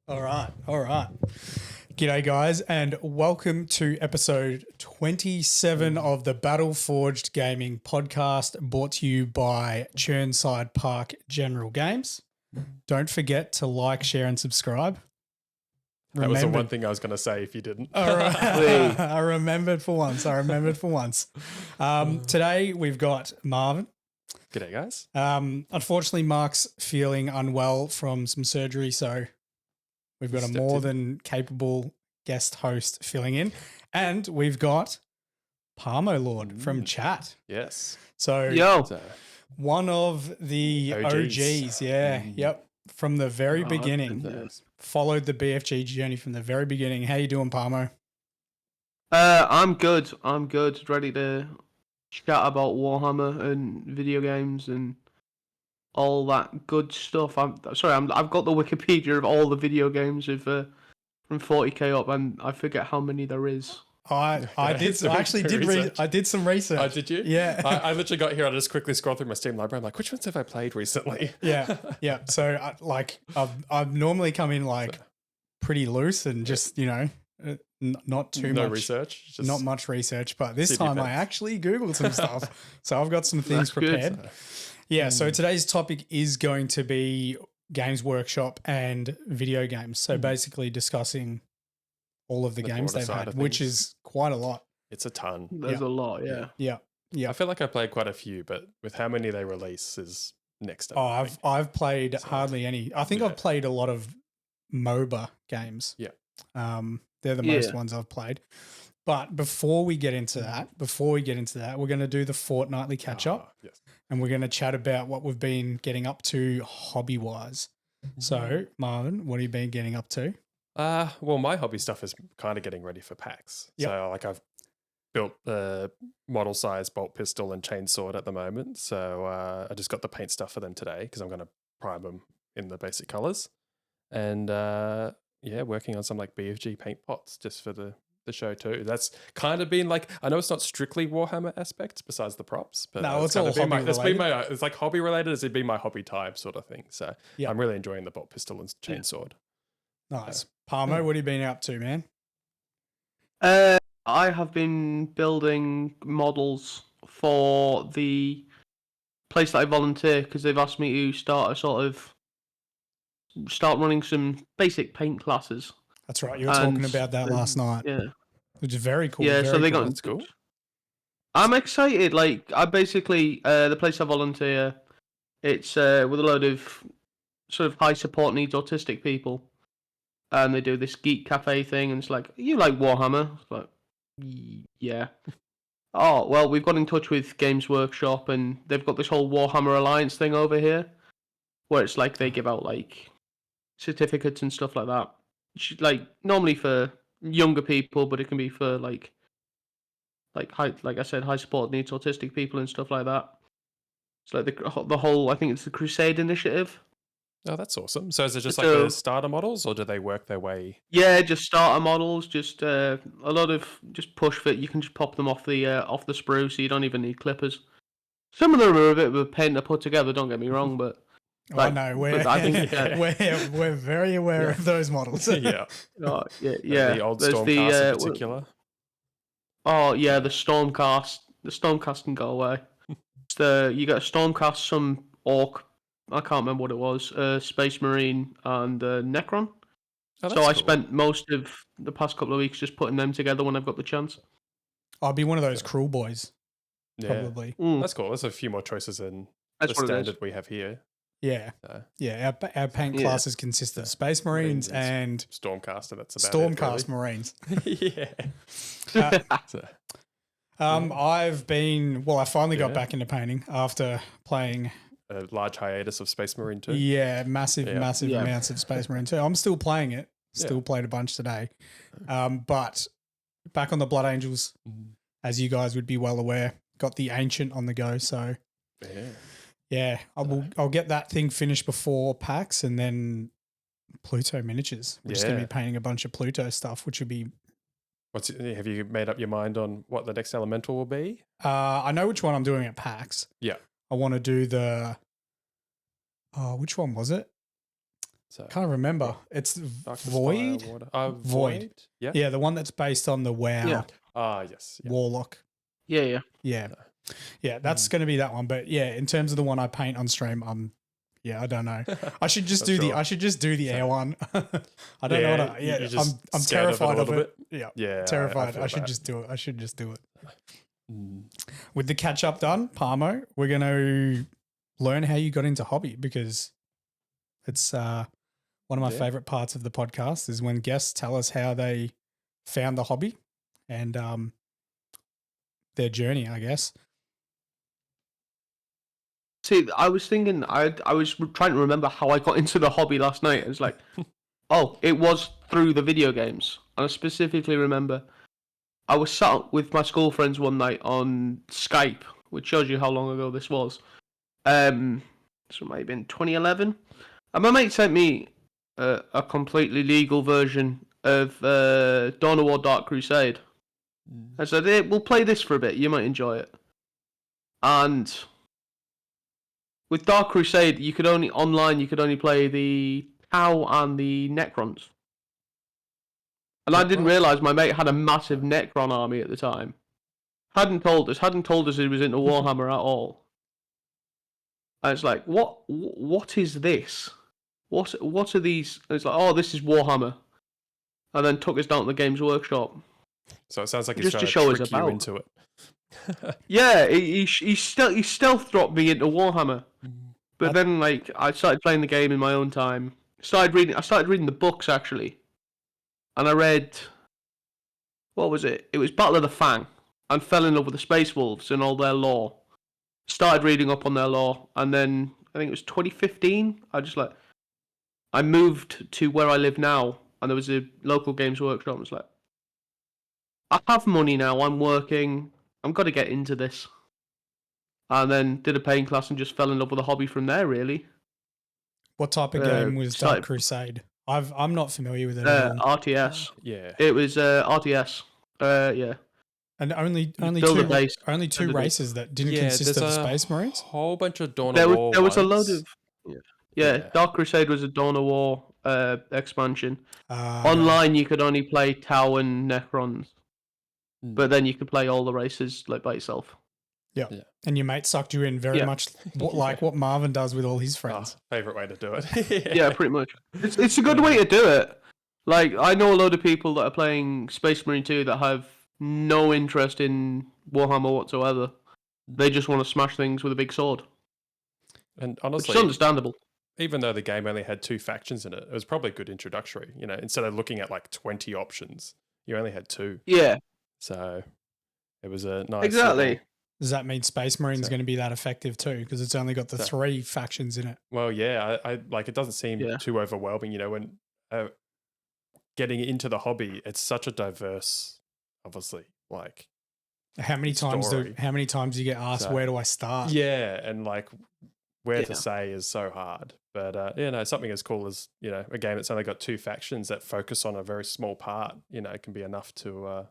All right. G'day, guys, and welcome to episode 27 of the Battleforged Gaming podcast, brought to you by Chirnside Park General Games. Don't forget to like, share, and subscribe. That was the one thing I was going to say if you didn't. All right. I remembered for once. Today we've got Marvin. G'day, guys. Unfortunately, Mark's feeling unwell from some surgery, so we've got a more than capable guest host filling in. And we've got Parmo Lord from chat. Yes. So, one of the OGs. Yep. From the very beginning. Followed the BFG journey from the very beginning. How you doing, Parmo? I'm good. Ready to chat about Warhammer and video games and all that good stuff. I've got the Wikipedia of all the video games from 40k up, and I forget how many there is. I did some research. Oh, did you? Yeah. I literally got here. I just quickly scrolled through my Steam library. I'm like, which ones have I played recently? Yeah. So I've normally come in pretty loose and just, not too much research. Not much research, but this time I actually Googled some stuff. So I've got some things prepared. Good. Yeah, so today's topic is going to be Games Workshop and video games. So basically discussing all of the games they've had, which is quite a lot. It's a ton. There's a lot, yeah. Yeah. I feel like I played quite a few, but with how many they release is next up. Oh, I've played hardly any. I think I've played a lot of MOBA games. Yeah. They're the most ones I've played. But before we get into that, we're going to do the fortnightly catch up. Yes. And we're going to chat about what we've been getting up to hobby wise. So, Marvin, what have you been getting up to? Well, my hobby stuff is kind of getting ready for PAX. Yep. So, I've built a model size bolt pistol and chainsword at the moment. So, I just got the paint stuff for them today because I'm going to prime them in the basic colors. And, working on some BFG paint pots just for the show too. That's kind of been I know it's not strictly Warhammer aspects besides the props, but no, it's all hobby related. It's hobby related. It's been my hobby time sort of thing. So I'm really enjoying the bolt pistol and chainsword. Nice. Parmo, what have you been up to, man? I have been building models for the place that I volunteer because they've asked me to start running some basic paint classes. That's right. You were talking about that last night. Yeah. Which is very cool. Yeah, so they got... That's cool. I'm excited. I basically... the place I volunteer, it's with a load of sort of high support needs autistic people. And they do this geek cafe thing, and it's you like Warhammer? It's like, yeah. Oh, well, we've got in touch with Games Workshop, and they've got this whole Warhammer Alliance thing over here, where it's they give out, certificates and stuff like that. Normally for younger people, but it can be for high support needs autistic people and stuff like that. It's the whole, I think it's the Crusade Initiative. Oh, that's awesome. So is it just the starter models, or do they work their way? Yeah, just starter models. Just a lot of just push fit. You can just pop them off the sprue, so you don't even need clippers. Some of them are a bit of a pain to put together. Don't get me wrong, but. I know we're very aware of those models. Yeah. The old Stormcast in particular. The Stormcast. The Stormcast can go away. You got a Stormcast, some Orc. I can't remember what it was. Space Marine and Necron. Oh, so I spent most of the past couple of weeks just putting them together when I've got the chance. I'll be one of those cruel boys. Probably. That's cool. There's a few more choices than the standard we have here. Yeah. Our paint classes consist of Space Marines and Stormcaster. That's about Stormcast Marines. Yeah. I finally got back into painting after playing a large hiatus of Space Marine 2. Yeah, massive amounts of Space Marine 2. I'm still playing it. Still played a bunch today. But back on the Blood Angels, as you guys would be well aware, got the Ancient on the go. So I'll get that thing finished before PAX, and then Pluto miniatures. We're just going to be painting a bunch of Pluto stuff, which would be... Have you made up your mind on what the next elemental will be? I know which one I'm doing at PAX. Yeah. I want to do the... which one was it? So Can't remember. It's Darkness, Void. Fire, Water. Void. Yeah. Yeah, the one that's based on the WoW Yeah. Yes. Yeah. Warlock. Yeah. Yeah, yeah, that's going to be that one. But yeah, in terms of the one I paint on stream, I don't know. I should just do the air one. I don't know what. you just I'm scared of it a terrified of little it. bit? Yeah, Yeah, terrified. I I should feel just do it. I should just do it. Mm. With the catch up done, Parmo, we're going to learn how you got into hobby, because it's one of my favorite parts of the podcast is when guests tell us how they found the hobby and their journey, I guess. See, I was thinking, I was trying to remember how I got into the hobby last night. It was like, oh, it was through the video games. And I specifically remember I was sat with my school friends one night on Skype, which shows you how long ago this was. So it might have been 2011. And my mate sent me a completely legal version of Dawn of War Dark Crusade. I said, hey, we'll play this for a bit. You might enjoy it. And with Dark Crusade, you could only play the Tau and the Necrons. And I didn't realise my mate had a massive Necron army at the time. Hadn't told us he was into Warhammer at all. And it's like, what is this? What are these? And it's like, oh, this is Warhammer. And then took us down to the Games Workshop. So it sounds like he's Just trying to show us trick you about. into it. Yeah, he stealth dropped me into Warhammer. But then, like, I started playing the game in my own time. I started reading the books, actually. And I read, what was it? It was Battle of the Fang. And fell in love with the Space Wolves and all their lore. Started reading up on their lore. And then, I think it was 2015, I moved to where I live now. And there was a local Games Workshop. I was like, I have money now, I'm working, I'm got to get into this. And then did a paint class and just fell in love with the hobby from there, really. What type of game was Dark Crusade? I'm not familiar with it at all. RTS. Yeah. It was RTS. Yeah. And only two races that didn't consist of Space Marines? Whole bunch of Dawn of War. There was a load of... Yeah, Yeah. Dark Crusade was a Dawn of War expansion. Online, you could only play Tau and Necrons. But then you could play all the races like by yourself. Yeah. And your mate sucked you in very much like what Marvin does with all his friends. Favorite way to do it. Yeah, pretty much. It's a good way to do it. Like, I know a load of people that are playing Space Marine 2 that have no interest in Warhammer whatsoever. They just want to smash things with a big sword. And honestly, it's understandable. Even though the game only had 2 factions in it, it was probably a good introductory. You know, instead of looking at like 20 options, you only had 2. Yeah. So it was a nice. Exactly. Does that mean Space Marine is going to be that effective too? Because it's only got the 3 factions in it. Well, yeah, I like it. Doesn't seem too overwhelming. You know, when getting into the hobby, it's such a diverse, obviously, like. How many times do you get asked, where do I start? Yeah, and like where to say is so hard. But something as cool as, you know, a game that's only got 2 factions that focus on a very small part, you know, can be enough to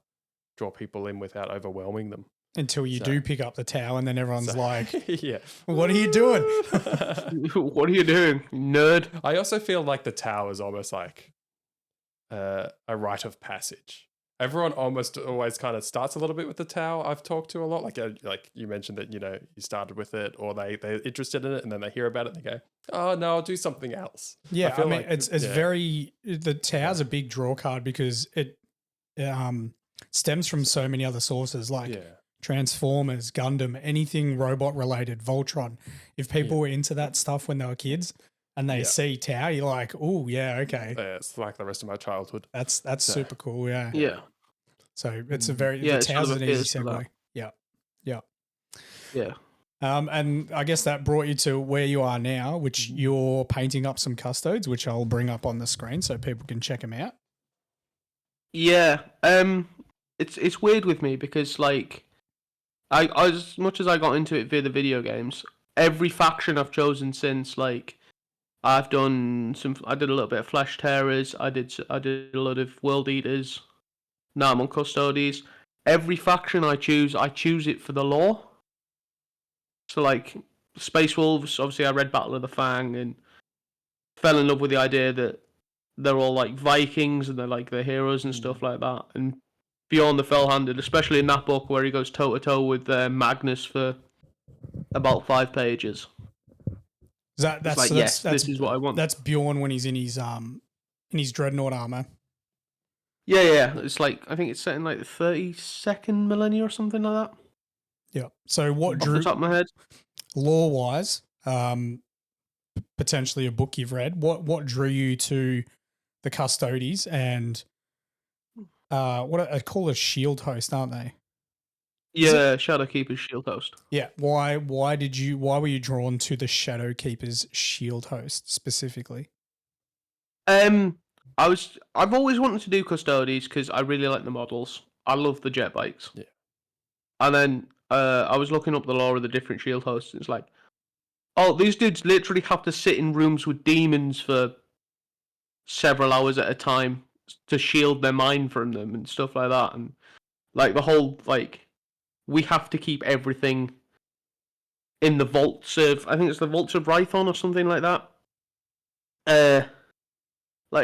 draw people in without overwhelming them. Until you do pick up the Tau and then everyone's like, yeah, what are you doing? What are you doing, nerd? I also feel like the Tau is almost like a rite of passage. Everyone almost always kind of starts a little bit with the Tau. I've talked to a lot, like you mentioned that, you know, you started with it, or they're interested in it and then they hear about it and they go, oh no, I'll do something else. Yeah, I mean, it's very, the Tau's a big draw card because it stems from so many other sources like Transformers, Gundam, anything robot related, Voltron. If people were into that stuff when they were kids and they see Tau, you're like, oh yeah, okay. Yeah, it's like the rest of my childhood. That's super cool. Yeah. Yeah. So it's a very, the Tau's an easy segue. Yeah. Yeah. Yeah. And I guess that brought you to where you are now, which you're painting up some custodes, which I'll bring up on the screen so people can check them out. Yeah. It's weird with me because like, I as much as I got into it via the video games, every faction I've chosen since, like, I did a little bit of Flesh Tearers, I did a lot of World Eaters, now I'm on Custodes. Every faction I choose it for the lore. So like Space Wolves, obviously I read Battle of the Fang, and fell in love with the idea that they're all like Vikings and they're like the heroes and stuff like that. And Bjorn the Fell-Handed, especially in that book where he goes toe to toe with Magnus for about 5 pages. This is what I want. That's Bjorn when he's in his dreadnought armor. Yeah. It's like, I think it's set in like the 32nd millennia or something like that. Yeah. So what Off the top of my head, lore wise, potentially a book you've read, what drew you to the Custodes and what I call a shield host, aren't they? Yeah, Shadowkeeper's shield host. Yeah. Why were you drawn to the Shadowkeeper's shield host specifically? I've always wanted to do Custodes because I really like the models. I love the jet bikes. Yeah. And then I was looking up the lore of the different shield hosts. And it's like, oh, these dudes literally have to sit in rooms with demons for several hours at a time to shield their mind from them and stuff like that. And like the whole we have to keep everything in the vaults of, I think it's the vaults of Rython or something like that.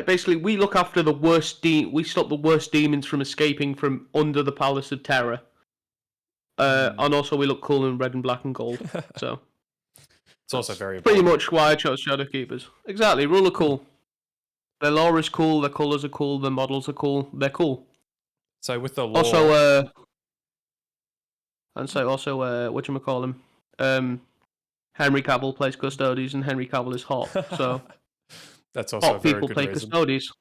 Basically, we look after the worst we stop the worst demons from escaping from under the Palace of Terror. And also we look cool in red and black and gold. So it's also very pretty much why I chose Shadowkeepers. Exactly, rule of cool. Their lore is cool, their colours are cool, their models are cool. They're cool. So with the lore, also, whatchamacallit, Henry Cavill plays Custodes, and Henry Cavill is hot. So that's also a very people good play reason. Custodes.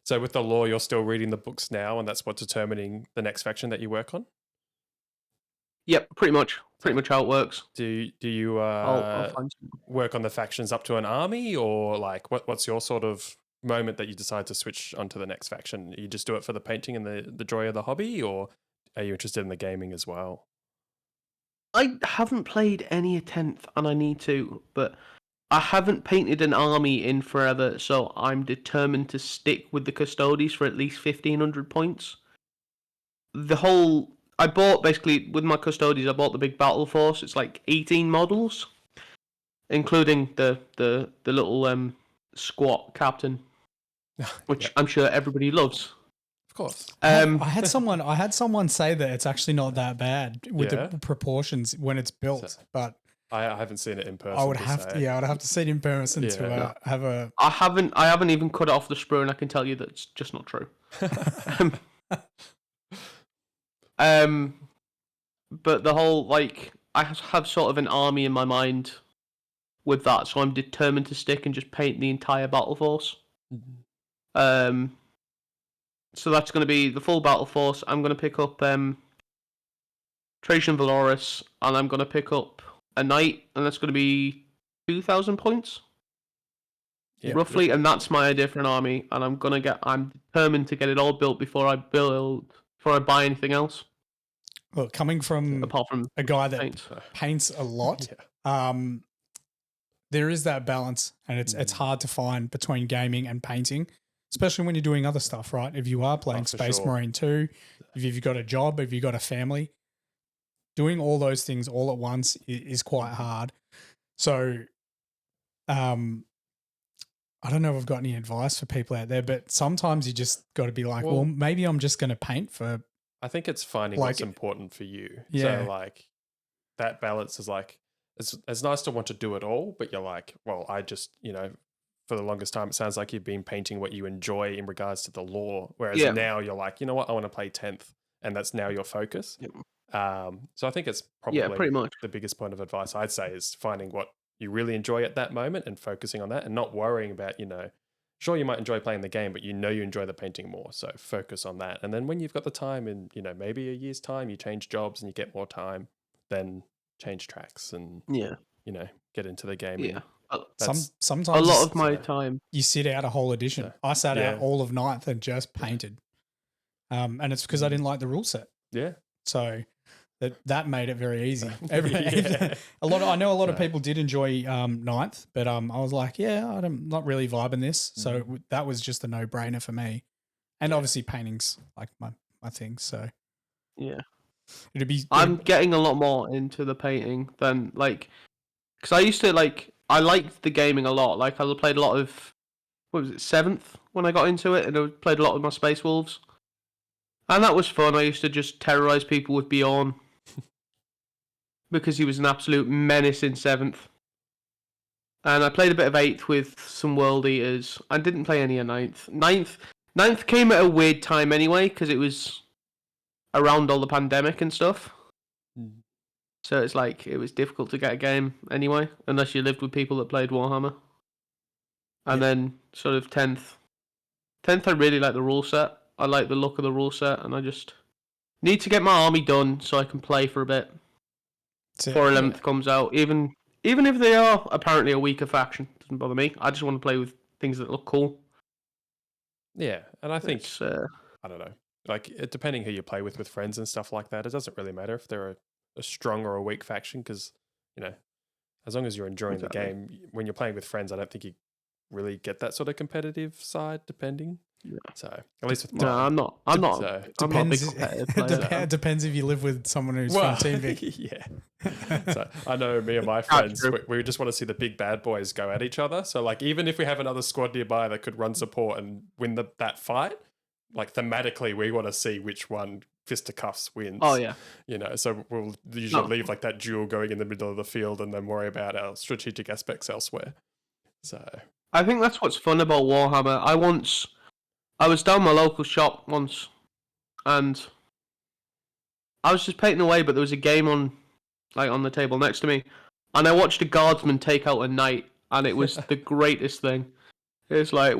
So with the lore, you're still reading the books now, and that's what's determining the next faction that you work on. Yep, pretty much how it works. Do you work on the factions up to an army, or like what's your sort of moment that you decide to switch onto the next faction? You just do it for the painting and the joy of the hobby, or are you interested in the gaming as well? I haven't played any a 10th, and I need to, but I haven't painted an army in forever, so I'm determined to stick with the Custodes for at least 1,500 points. I bought, basically, with my Custodes, I bought the big battle force. It's like 18 models, including the little squat captain, which I'm sure everybody loves. Of course. I had someone say that it's actually not that bad with the proportions when it's built, but I haven't seen it in person. I'd have to see it in person to have a. I haven't even cut it off the sprue, and I can tell you that it's just not true. But the whole I have sort of an army in my mind with that, so I'm determined to stick and just paint the entire battle force. Mm-hmm. So that's going to be the full battle force. I'm going to pick up Trajan Valoris, and I'm going to pick up a knight, and that's going to be 2,000 points, roughly. And that's my idea for an army, and I'm determined to get it all built before I buy anything else. Look, coming from apart from a guy that paints a lot, there is that balance, and it's hard to find between gaming and painting, especially when you're doing other stuff, right? If you are playing Space Marine 2, if you've got a job, if you've got a family, doing all those things all at once is quite hard. So, I don't know if I've got any advice for people out there, but sometimes you just got to be like, well, maybe I'm just going to paint for. I think it's finding what's important for you. Yeah. So that balance is it's nice to want to do it all, but you're like, well, I just, for the longest time, it sounds like you've been painting what you enjoy in regards to the lore. Whereas now you're like, you know what, I want to play 10th, and that's now your focus. Yep. So I think it's probably pretty much the biggest point of advice I'd say is finding what you really enjoy at that moment and focusing on that, and not worrying about, sure, you might enjoy playing the game, but you enjoy the painting more. So focus on that. And then when you've got the time in, maybe a year's time, you change jobs and you get more time, then change tracks and, get into the game. Yeah. Sometimes a lot of my time. You sit out a whole edition. So, I sat out all of 9th and just painted. And it's because I didn't like the rule set. Yeah. So that made it very easy. I know a lot of people did enjoy 9th, but I was like, I'm not really vibing this. So that was just a no-brainer for me. And obviously painting's like my thing. So I'm getting a lot more into the painting than because I used to I liked the gaming a lot. Like I played a lot of, what was it, 7th when I got into it, and I played a lot of my Space Wolves, and that was fun. I used to just terrorize people with Bjorn because he was an absolute menace in 7th. And I played a bit of 8th with some World Eaters. I didn't play any of 9th. 9th came at a weird time anyway, because it was around all the pandemic and stuff. So it's like, it was difficult to get a game anyway, unless you lived with people that played Warhammer. And then sort of 10th. 10th, I really like the rule set. I like the look of the rule set, and I just need to get my army done so I can play for a bit. Before 11th comes out. Even if they are apparently a weaker faction, doesn't bother me. I just want to play with things that look cool. Yeah, and I think, I don't know, like depending who you play with friends and stuff like that, it doesn't really matter if they're a strong or a weak faction, because, you know, as long as you're enjoying the game, when you're playing with friends, I don't think you really get that sort of competitive side, depending. Yeah. So at least with I'm not a big competitive player. It depends if you live with someone who's from Team Vic. Yeah. So I know me and my friends, we just want to see the big bad boys go at each other. So like, even if we have another squad nearby that could run support and win that fight, like thematically, we want to see which one fisticuffs wins. Oh yeah. You know, so we'll usually leave like that duel going in the middle of the field and then worry about our strategic aspects elsewhere. So I think that's what's fun about Warhammer. I was down my local shop once, and I was just painting away, but there was a game on the table next to me, and I watched a guardsman take out a knight, and it was the greatest thing. It's like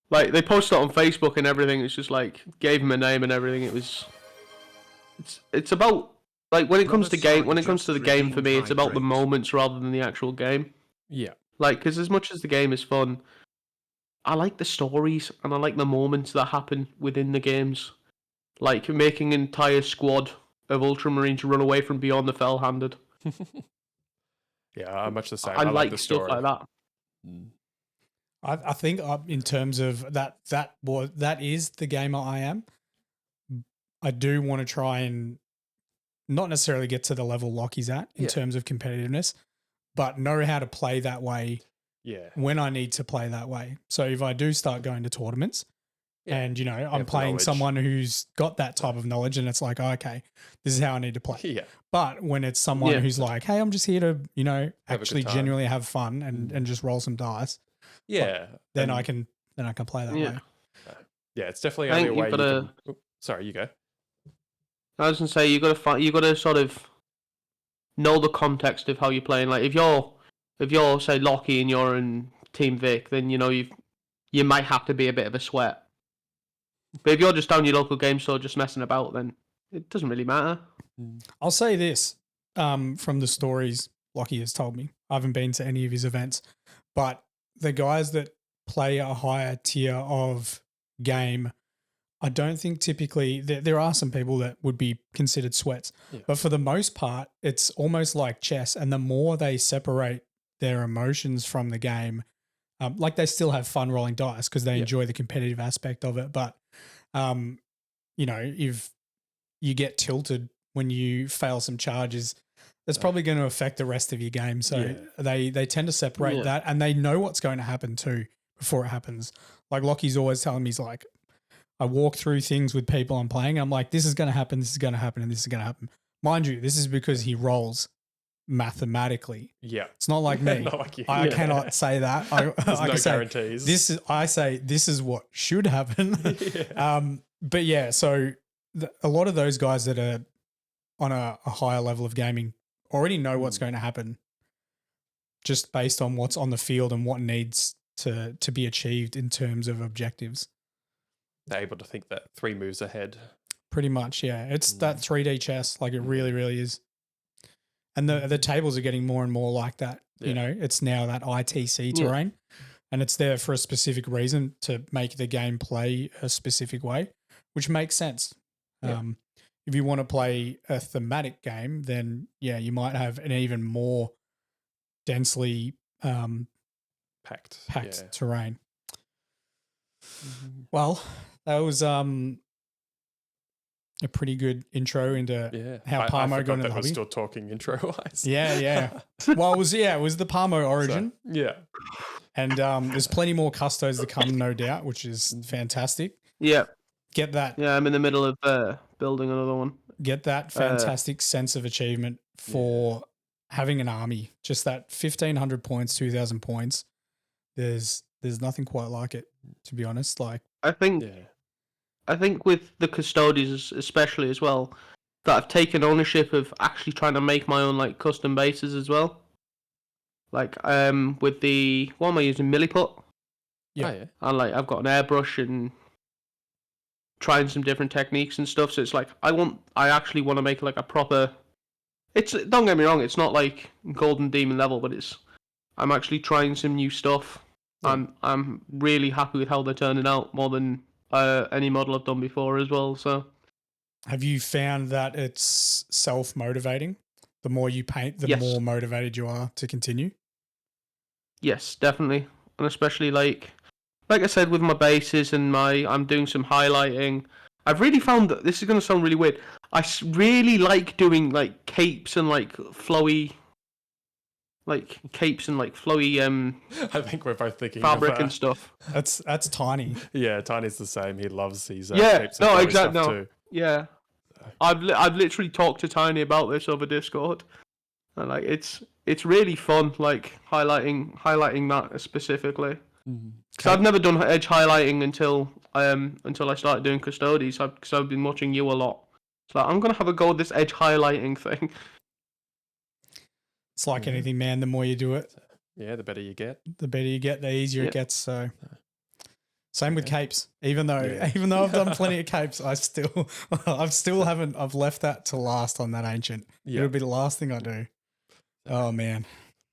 they posted it on Facebook and everything. It's just like, gave him a name and everything. It's about, like, when it comes to the game for me, it's about the moments rather than the actual game. Yeah. Like, because as much as the game is fun, I like the stories and I like the moments that happen within the games. Like making an entire squad of Ultramarines run away from beyond the fell-handed. Yeah, I'm much the same. I like the stuff story. like that. I think in terms of that is the gamer I am. I do want to try and not necessarily get to the level Lockie's at in terms of competitiveness, but know how to play that way. Yeah. When I need to play that way. So if I do start going to tournaments and, you know, I'm playing someone who's got that type of knowledge and it's like, oh, okay, this is how I need to play. Yeah. But when it's someone who's like, hey, I'm just here to, you know, actually genuinely have fun and just roll some dice. Yeah. Then I can play that way. Yeah, it's definitely only a way you can... Sorry, you go. I was going to say, you got to sort of know the context of how you're playing. Like if you're say Lockie and you're in Team Vic, then you know you might have to be a bit of a sweat. But if you're just down your local game store just messing about, then it doesn't really matter. I'll say this from the stories Lockie has told me. I haven't been to any of his events, but the guys that play a higher tier of game, I don't think typically there are some people that would be considered sweats, but for the most part, it's almost like chess. And the more they separate their emotions from the game, like they still have fun rolling dice because they enjoy the competitive aspect of it. But, you know, if you get tilted when you fail some charges, that's probably going to affect the rest of your game. So they tend to separate that, and they know what's going to happen too before it happens. Like Lockie's always telling me, he's like, I walk through things with people I'm playing. I'm like, this is going to happen, this is going to happen, and this is going to happen. Mind you, this is because he rolls mathematically. Yeah. It's not like me. Not like you. I cannot say that. There's no say, guarantees. This is what should happen. But yeah, so a lot of those guys that are on a higher level of gaming already know what's going to happen just based on what's on the field and what needs to be achieved in terms of objectives. They're able to think that 3 moves ahead. Pretty much, yeah. It's that 3D chess, like it really, really is. And the tables are getting more and more like that. You know, it's now that ITC terrain, and it's there for a specific reason to make the game play a specific way, which makes sense. If you want to play a thematic game, then you might have an even more densely packed terrain. Well, that was a pretty good intro into how I Parmo forgot got into that the we're hobby. still talking intro-wise. Yeah. Well, it was the Parmo origin. So, yeah. And there's plenty more custos to come, no doubt, which is fantastic. Yeah. Get that. Yeah, I'm in the middle of building another one. Get that fantastic sense of achievement for having an army. Just that 1,500 points, 2,000 points. There's nothing quite like it, to be honest. Like, I think with the custodians especially as well, that I've taken ownership of actually trying to make my own like custom bases as well. Like with the what am I using? Milliput. Yeah. Oh, yeah. And like I've got an airbrush and trying some different techniques and stuff. So it's like I actually want to make like a proper. It's don't get me wrong, it's not like Golden Demon level, but I'm actually trying some new stuff. Yeah. I'm really happy with how they're turning out more than any model I've done before as well. So have you found that it's self-motivating? The more you paint, the more motivated you are to continue? Yes, definitely. And especially like I said, with my bases and I'm doing some highlighting. I've really found that this is going to sound really weird. I really like doing like capes and like flowy I think we're both thinking fabric of, and stuff. That's Tiny. Yeah, Tiny's the same. He loves these Yeah, capes and no, flowy exactly. stuff No, too. yeah. I've literally talked to Tiny about this over Discord, and like it's really fun, like highlighting that specifically. Because I've never done edge highlighting until I started doing custodies. Because I've been watching you a lot. So I'm gonna have a go at this edge highlighting thing. It's like anything, man. The more you do it, yeah, the better you get. The easier it gets. So, same with capes. Even though I've done plenty of capes, I've left that to last on that ancient. Yeah. It'll be the last thing I do. Oh man,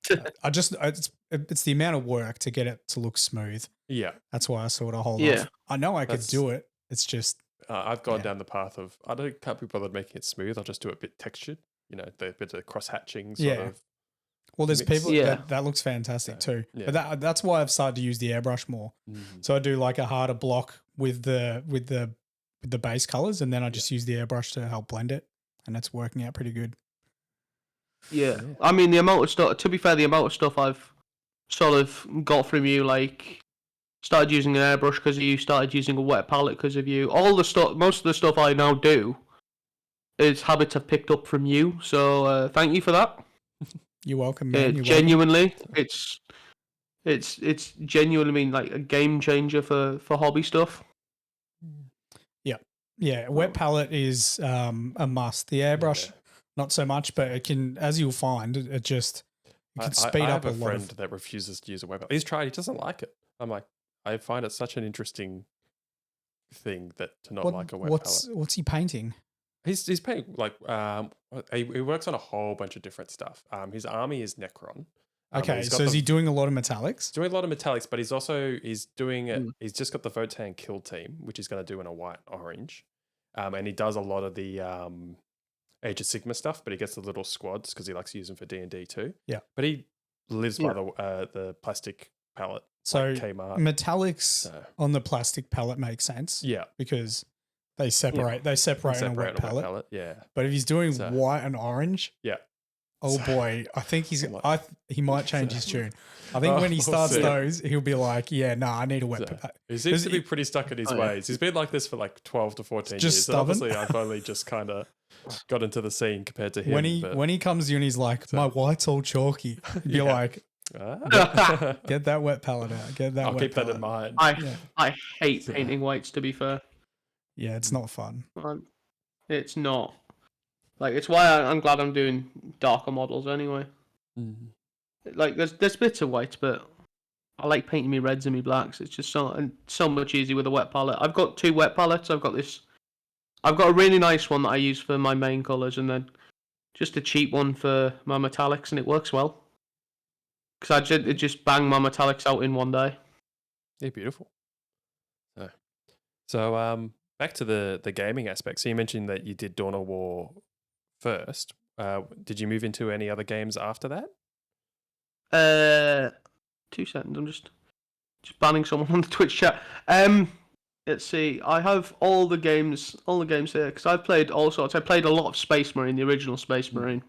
it's the amount of work to get it to look smooth. Yeah, that's why I sort of hold off. I know I could do it. It's just I've gone down the path of can't be bothered making it smooth. I'll just do it a bit textured. You know, the bit of cross hatching sort of. Well, there's people that looks fantastic too. Yeah. But that's why I've started to use the airbrush more. So I do like a harder block with the base colors, and then I just use the airbrush to help blend it, and that's working out pretty good. Yeah, I mean the amount of stuff. To be fair, the amount of stuff I've sort of got from you, like started using an airbrush because of you, started using a wet palette because of you. All the stuff, most of the stuff I now do, is habits I've picked up from you. So thank you for that. You're welcome, man. You're genuinely, welcome. it's genuinely like a game changer for hobby stuff. Yeah. Wet palette is a must. The airbrush, not so much, but it can, as you'll find, it can speed up a lot. I have a friend that refuses to use a wet palette. He's tried. He doesn't like it. I'm like, I find it such an interesting thing to not like a wet palette. What's he painting? He's painting like he works on a whole bunch of different stuff. His army is Necron. Okay, so is he doing a lot of metallics? Doing a lot of metallics, but he's doing it. He's just got the Votann kill team, which he's going to do in a white orange, and he does a lot of the Age of Sigma stuff. But he gets the little squads because he likes to use them for D&D too. Yeah, but he lives by the plastic palette. So like Kmart. Metallics on the plastic palette makes sense. Yeah, because they separate. They separate on a wet palette. Yeah, but if he's doing white and orange, oh boy, I think he might change his tune. I think when he starts those, he'll be like, I need a wet palette. He seems to be pretty stuck in his ways. He's been like this for like 12 to 14 just years. Stubborn. Obviously, I've only just kind of got into the scene compared to him. When he comes to you and he's like, my white's all chalky, you'd be like, get that wet palette out. Get that. I'll wet keep palette. that in mind. I hate painting whites. To be fair, it's not fun. It's not. Like, it's why I'm glad I'm doing darker models anyway. Like, there's bits of whites, but I like painting me reds and me blacks. It's just so much easier with a wet palette. I've got 2 wet palettes. I've got a really nice one that I use for my main colours, and then just a cheap one for my metallics, and it works well. Because I just bang my metallics out in one day. Yeah, beautiful. So back to the gaming aspect. So you mentioned that you did Dawn of War first. Did you move into any other games after that? 2 seconds. I'm just banning someone on the Twitch chat. Let's see. I have all the games here because I've played all sorts. I played a lot of Space Marine, the original Space Marine.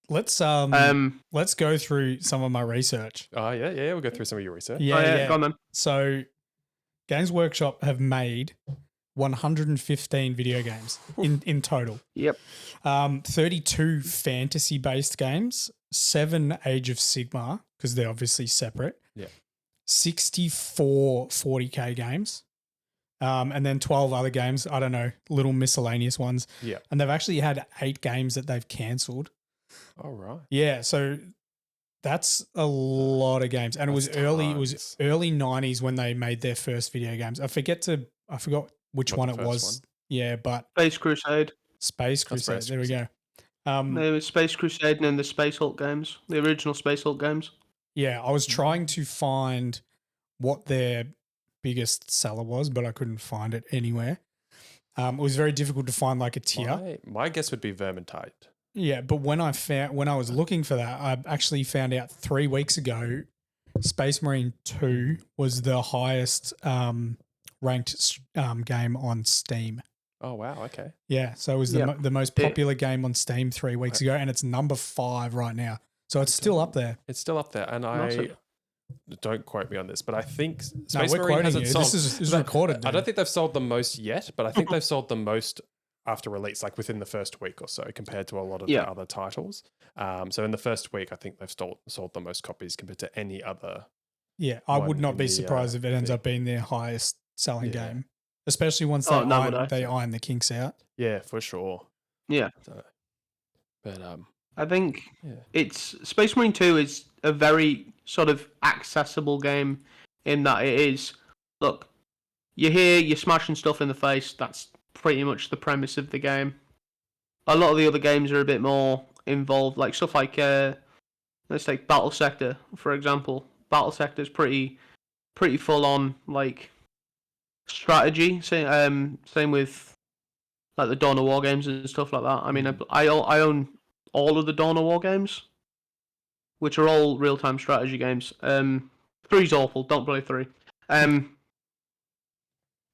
Let's go through some of my research. Oh, yeah. We'll go through some of your research. Yeah. Go on then. So, Games Workshop have made 115 video games in total. Yep. 32 fantasy-based games, 7 Age of Sigmar, because they're obviously separate. Yeah. 64 40K games. And then 12 other games, I don't know, little miscellaneous ones. Yeah. And they've actually had 8 games that they've cancelled. All right. Yeah, so that's a lot of games. And it was early 90s when they made their first video games. I forgot which one it was. One? Yeah, but Space Crusade. Space Crusade. There we go. There was Space Crusade and then the Space Hulk games, the original Space Hulk games. Yeah, I was trying to find what their biggest seller was, but I couldn't find it anywhere. It was very difficult to find like a tier. My guess would be Vermintide. Yeah, but when I was looking for that, I actually found out 3 weeks ago, Space Marine 2 was the highest ranked game on Steam. Oh wow! Okay. Yeah, so it was the most popular game on Steam 3 weeks ago, and it's number 5 right now. So it's still up there. It's still up there, and don't quote me on this, but I think Space Marine hasn't sold. This is recorded. Dude. I don't think they've sold the most yet, but I think they've sold the most after release, like within the first week or so, compared to a lot of the other titles. So in the first week, I think they've sold the most copies compared to any other. Yeah, I would not be surprised if it ends up being their highest selling game, especially once they iron the kinks out. Yeah, for sure. Yeah, but I think it's Space Marine 2 is a very sort of accessible game in that it is, look, you're here, you're smashing stuff in the face, that's pretty much the premise of the game. A lot of the other games are a bit more involved, like stuff like, let's take Battle Sector, for example. Battle Sector is pretty full on, like, strategy. Same with, like, the Dawn of War games and stuff like that. I mean, I own all of the Dawn of War games, which are all real-time strategy games. 3's awful. Don't play 3.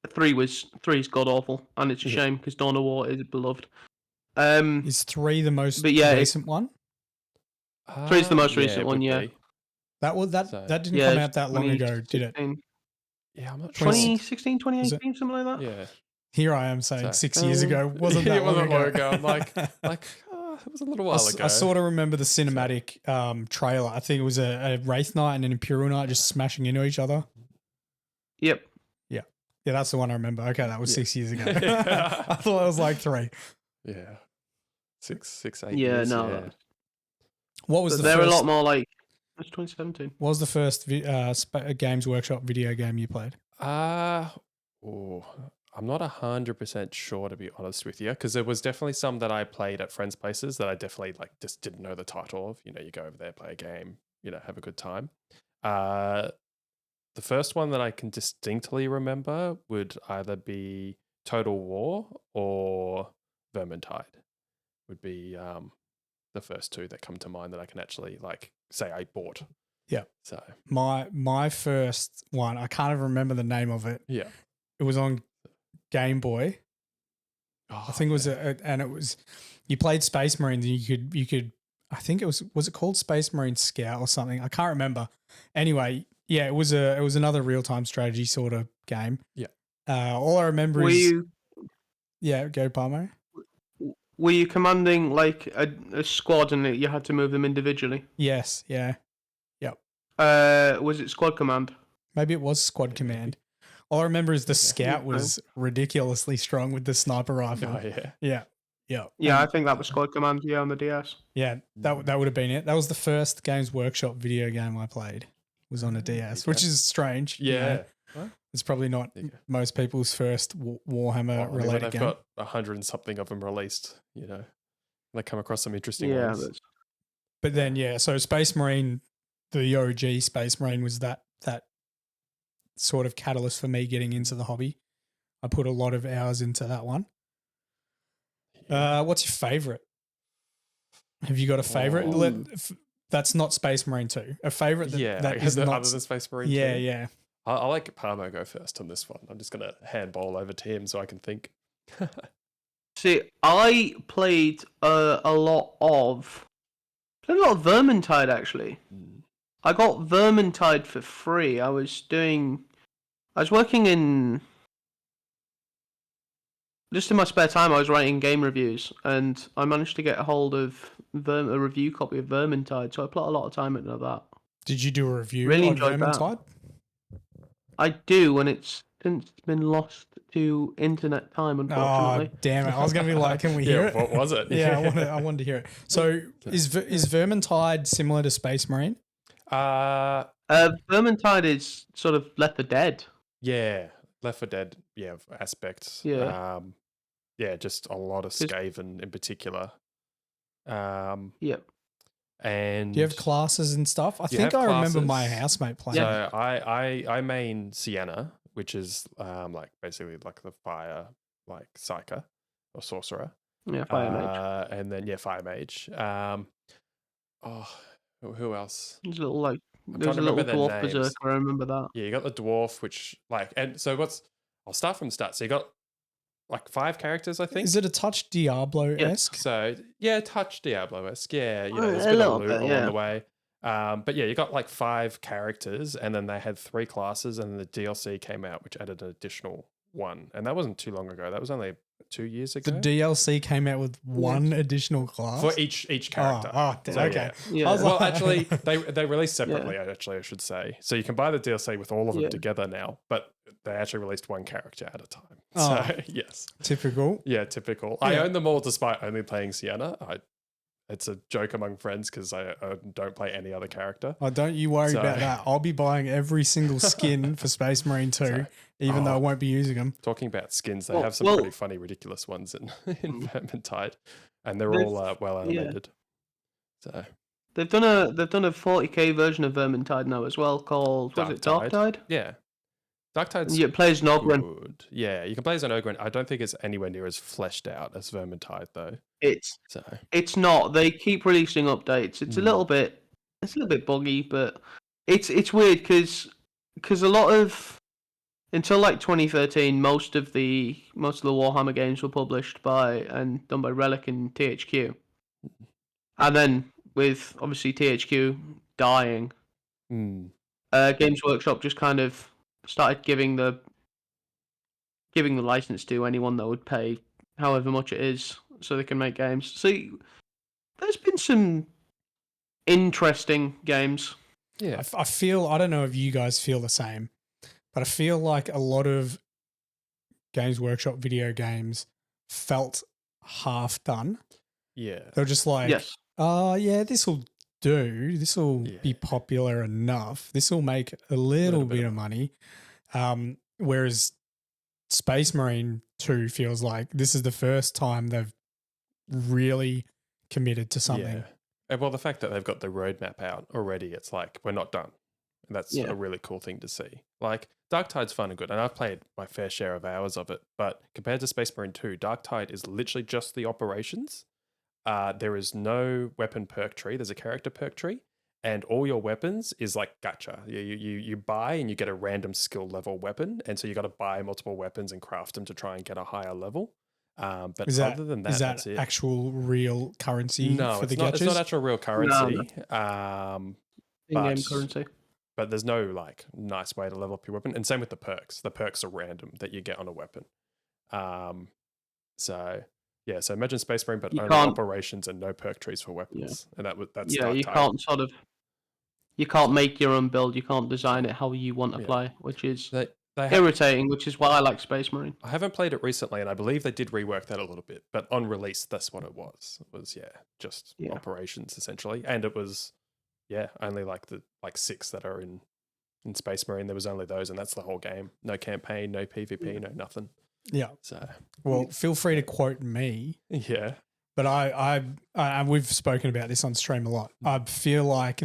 3's god-awful, and it's a shame because Dawn of War is beloved. Is 3 the most recent one? 3's the most recent one, yeah. That didn't come out that long ago, did it? Yeah, I'm not sure. 2016, 2018, something like that? Yeah. Here I am saying 6 years ago. Wasn't that long ago? I'm like, it was a little while ago. I sort of remember the cinematic trailer. I think it was a Wraith Knight and an Imperial Knight just smashing into each other. Yep. Yeah, that's the one I remember. Okay, that was 6 years ago. I thought it was like 3. Yeah. 6, 8 yeah, years. No. Yeah. What was they're a lot more like, it's 2017. What was the first Games Workshop video game you played? I'm not 100% sure, to be honest with you, because there was definitely some that I played at friends' places that I definitely just didn't know the title of. You go over there, play a game, have a good time. The first one that I can distinctly remember would either be Total War or Vermintide. Would be the first 2 that come to mind that I can actually say I bought. Yeah. So my first one, I can't even remember the name of it. Yeah. It was on Game Boy. I think it was and it was, you played Space Marines and you could I think it was it called Space Marine Scout or something? I can't remember. Anyway, yeah, it was another real-time strategy sort of game. Yeah. All I remember go Parmo. Were you commanding like a squad and you had to move them individually? Yes, yeah. Yep. Was it squad command? Maybe it was squad command. All I remember is the scout was ridiculously strong with the sniper rifle. Oh, yeah. Yeah. Yeah. Yeah, I think that was squad command, on the DS. Yeah, that would have been it. That was the first Games Workshop video game I played. Was on a DS, which is strange. Yeah. It's probably not most people's first Warhammer related they've game. Got 100 and something of them released, they come across some interesting ones. But then, so Space Marine, the OG Space Marine was that sort of catalyst for me getting into the hobby. I put a lot of hours into that one. What's your favorite? Have you got a favorite? That's not Space Marine 2. A favorite that is not other than Space Marine 2. Yeah. I'll let Parmo go first on this one. I'm just gonna handball over to him so I can think. See, I played a lot of Vermintide actually. I got Vermintide for free. I was working in just in my spare time. I was writing game reviews, and I managed to get a hold of a review copy of Vermintide. So I put a lot of time into that. Did you do a review Really on enjoyed that. Vermintide? I do, and it's since been lost to internet time, unfortunately. Oh, damn it. I was going to be like, can we hear it? What was it? Yeah, I wanted to hear it. So is Vermintide similar to Space Marine? Vermintide is sort of Left 4 Dead. Yeah, Left 4 Dead, aspects. Yeah. Just a lot of Skaven in particular. Yep. And do you have classes and stuff? I think I remember my housemate playing. So I main Sienna, which is basically like the fire psyker or sorcerer. Yeah, fire mage. And then fire mage. Who else? There's a little dwarf berserker. I remember that. Yeah, you got the dwarf, which and so I'll start from the start. So you got 5 characters, I think. Is it a touch Diablo-esque? So touch Diablo-esque. Yeah, there's a a bit little of loot bit, along the way. But you got 5 characters, and then they had 3 classes, and the DLC came out, which added an additional 1. And that wasn't too long ago. That was only 2 years ago. The DLC came out with 1 additional class for each character. Okay. Yeah. Well, actually, they released separately. Actually, I should say. So you can buy the DLC with all of them together now, but they actually released 1 character at a time. So yes, typical. Yeah, typical. I own them all despite only playing Sienna. It's a joke among friends because I don't play any other character. Oh, don't you worry about that. I'll be buying every single skin for Space Marine 2, even though I won't be using them. Talking about skins, they have some pretty funny, ridiculous ones in Vermintide, and they're all well animated. So they've done a 40k version of Vermintide now as well, called Darktide? Yeah. Darktide's it plays an Ogren. Yeah, you can play as an Ogren. I don't think it's anywhere near as fleshed out as Vermintide though. It's not. They keep releasing updates. It's a little bit buggy, but it's weird because a lot of until 2013, most of the Warhammer games were published and done by Relic and THQ, and then with obviously THQ dying, Games Workshop just kind of started giving the license to anyone that would pay however much it is so they can make games. See, there's been some interesting games. Yeah. I feel, I don't know if you guys feel the same, but I feel like a lot of Games Workshop video games felt half done. Yeah. They're just like, this will do. This will be popular enough. This will make a little bit of money. Whereas Space Marine 2 feels like this is the first time they've really committed to something. Yeah. And well, the fact that they've got the roadmap out already, it's like, we're not done. And that's a really cool thing to see. Darktide's fun and good, and I've played my fair share of hours of it, but compared to Space Marine 2, Darktide is literally just the operations. There is no weapon perk tree. There's a character perk tree, and all your weapons is like gacha. You buy and you get a random skill level weapon, and so you got to buy multiple weapons and craft them to try and get a higher level. But other than that, that's it. Actual real currency for the gachas? It's not actual real currency. In-game currency. But there's no nice way to level up your weapon. And same with the perks. The perks are random that you get on a weapon. So imagine Space Marine, but only operations and no perk trees for weapons. And that's you can't make your own build. You can't design it how you want to play, which is irritating, which is why I like Space Marine. I haven't played it recently, and I believe they did rework that a little bit. But on release, that's what it was. It was just operations essentially, and it was only the 6 that are in Space Marine. There was only those, and that's the whole game. No campaign, no PvP, no nothing. Yeah. So feel free to quote me. Yeah. But I we've spoken about this on stream a lot. I feel like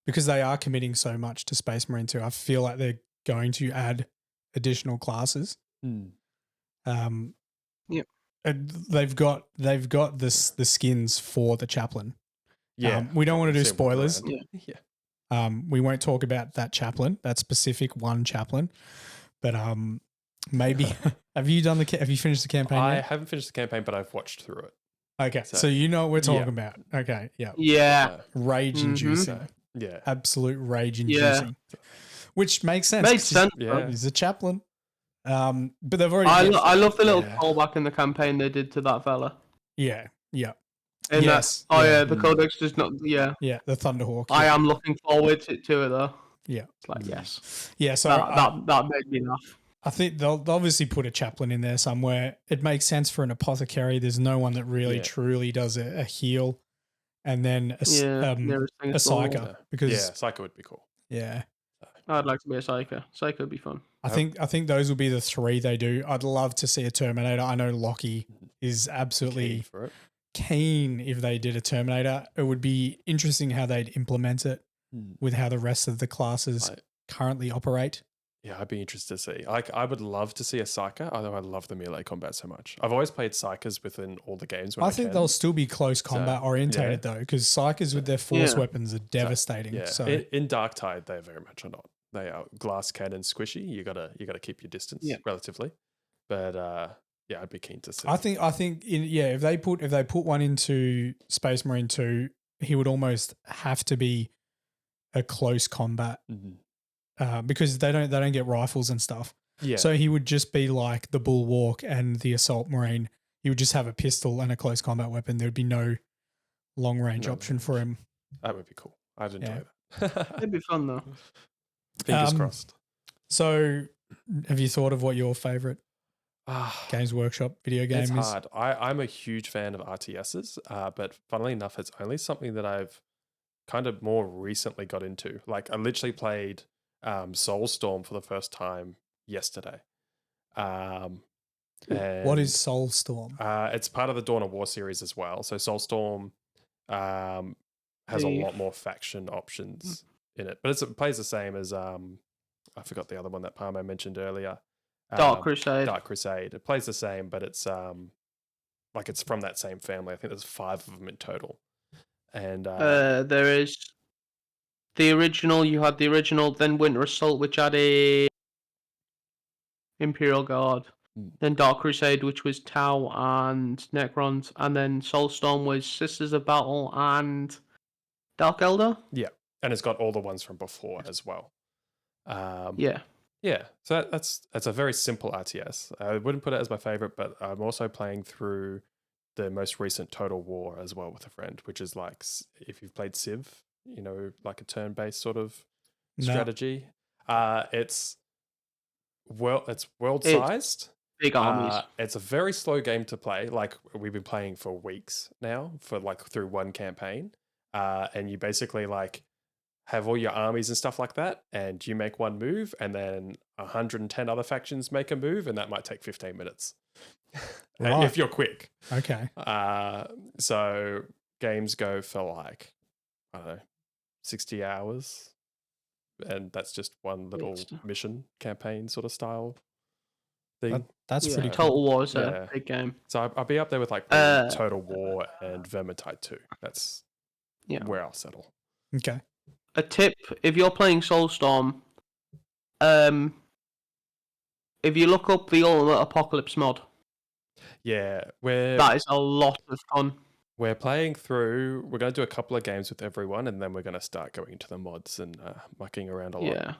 because they are committing so much to Space Marine 2, I feel like they're going to add additional classes. And they've got the skins for the chaplain. Yeah. We don't want to do spoilers. We won't talk about that chaplain, that specific one chaplain, but maybe have you finished the campaign I yet? haven't finished the campaign, but I've watched through it. Okay, so you know what we're talking about. Okay, yeah. Yeah. Rage inducing. Yeah. Absolute rage inducing. Which makes sense. Makes sense. Yeah. He's a chaplain. But they've already. I love the little callback in the campaign they did to that fella. Yeah. And yes. the codex does not. Yeah. Yeah, the Thunderhawk. I am looking forward to it though. Yeah. It's like yes. Yeah. So that made me laugh. I think they'll obviously put a chaplain in there somewhere. It makes sense for an apothecary. There's no one that really truly does a heal, and then a psyker because psyker would be cool. Yeah. I'd like to be a psyker. Psyker would be fun. I think those will be the three they do. I'd love to see a Terminator. I know Lockie is absolutely keen if they did a Terminator. It would be interesting how they'd implement it with how the rest of the classes currently operate. Yeah, I'd be interested to see. I would love to see a psyker, although I love the melee combat so much. I've always played psykers within all the games. I think they'll still be close combat orientated though, because psykers with their force weapons are devastating. So in Darktide, they very much are not. They are glass cannon squishy. You gotta keep your distance relatively. But I'd be keen to see. I think if they put one into Space Marine 2, he would almost have to be a close combat. Because they don't get rifles and stuff. Yeah. So he would just be like the Bulwark and the Assault Marine. He would just have a pistol and a close combat weapon. There'd be no long range option for him. That would be cool. I'd enjoy that. It'd be fun though. Fingers crossed. So have you thought of what your favorite Games Workshop video game is? It's hard. I'm a huge fan of RTSs, but funnily enough, it's only something that I've kind of more recently got into. Like I literally played Soulstorm for the first time yesterday. And what is Soulstorm? It's part of the Dawn of War series as well. So Soulstorm has a lot more faction options in it, but it plays the same as I forgot the other one that Parmo mentioned earlier. Dark Crusade. Dark Crusade. It plays the same, but it's it's from that same family. I think there's 5 of them in total. And there is the original. You had the original, then Winter Assault, which had a Imperial Guard, then Dark Crusade, which was Tau and Necrons, and then Soulstorm was Sisters of Battle and Dark Elder. Yeah, and it's got all the ones from before as well. Yeah. So that's a very simple RTS. I wouldn't put it as my favorite, but I'm also playing through the most recent Total War as well with a friend, which is like if you've played Civ, like a turn-based sort of strategy. It's world-sized. Big armies. It's a very slow game to play. Like we've been playing for weeks now, through one campaign, and you basically like have all your armies and stuff like that, and you make one move, and then 110 other factions make a move, and that might take 15 minutes. Right. If you're quick. Okay. So games go for like, I don't know, 60 hours, and that's just one little mission campaign sort of style thing. That's pretty cool. Total War is a big game. So I'll be up there with like Total War and Vermintide 2. That's where I'll settle. Okay. A tip, if you're playing Soulstorm, if you look up the Ultimate Apocalypse mod. Yeah, that is a lot of fun. We're playing through. We're going to do a couple of games with everyone, and then we're going to start going into the mods and mucking around a lot. Yeah,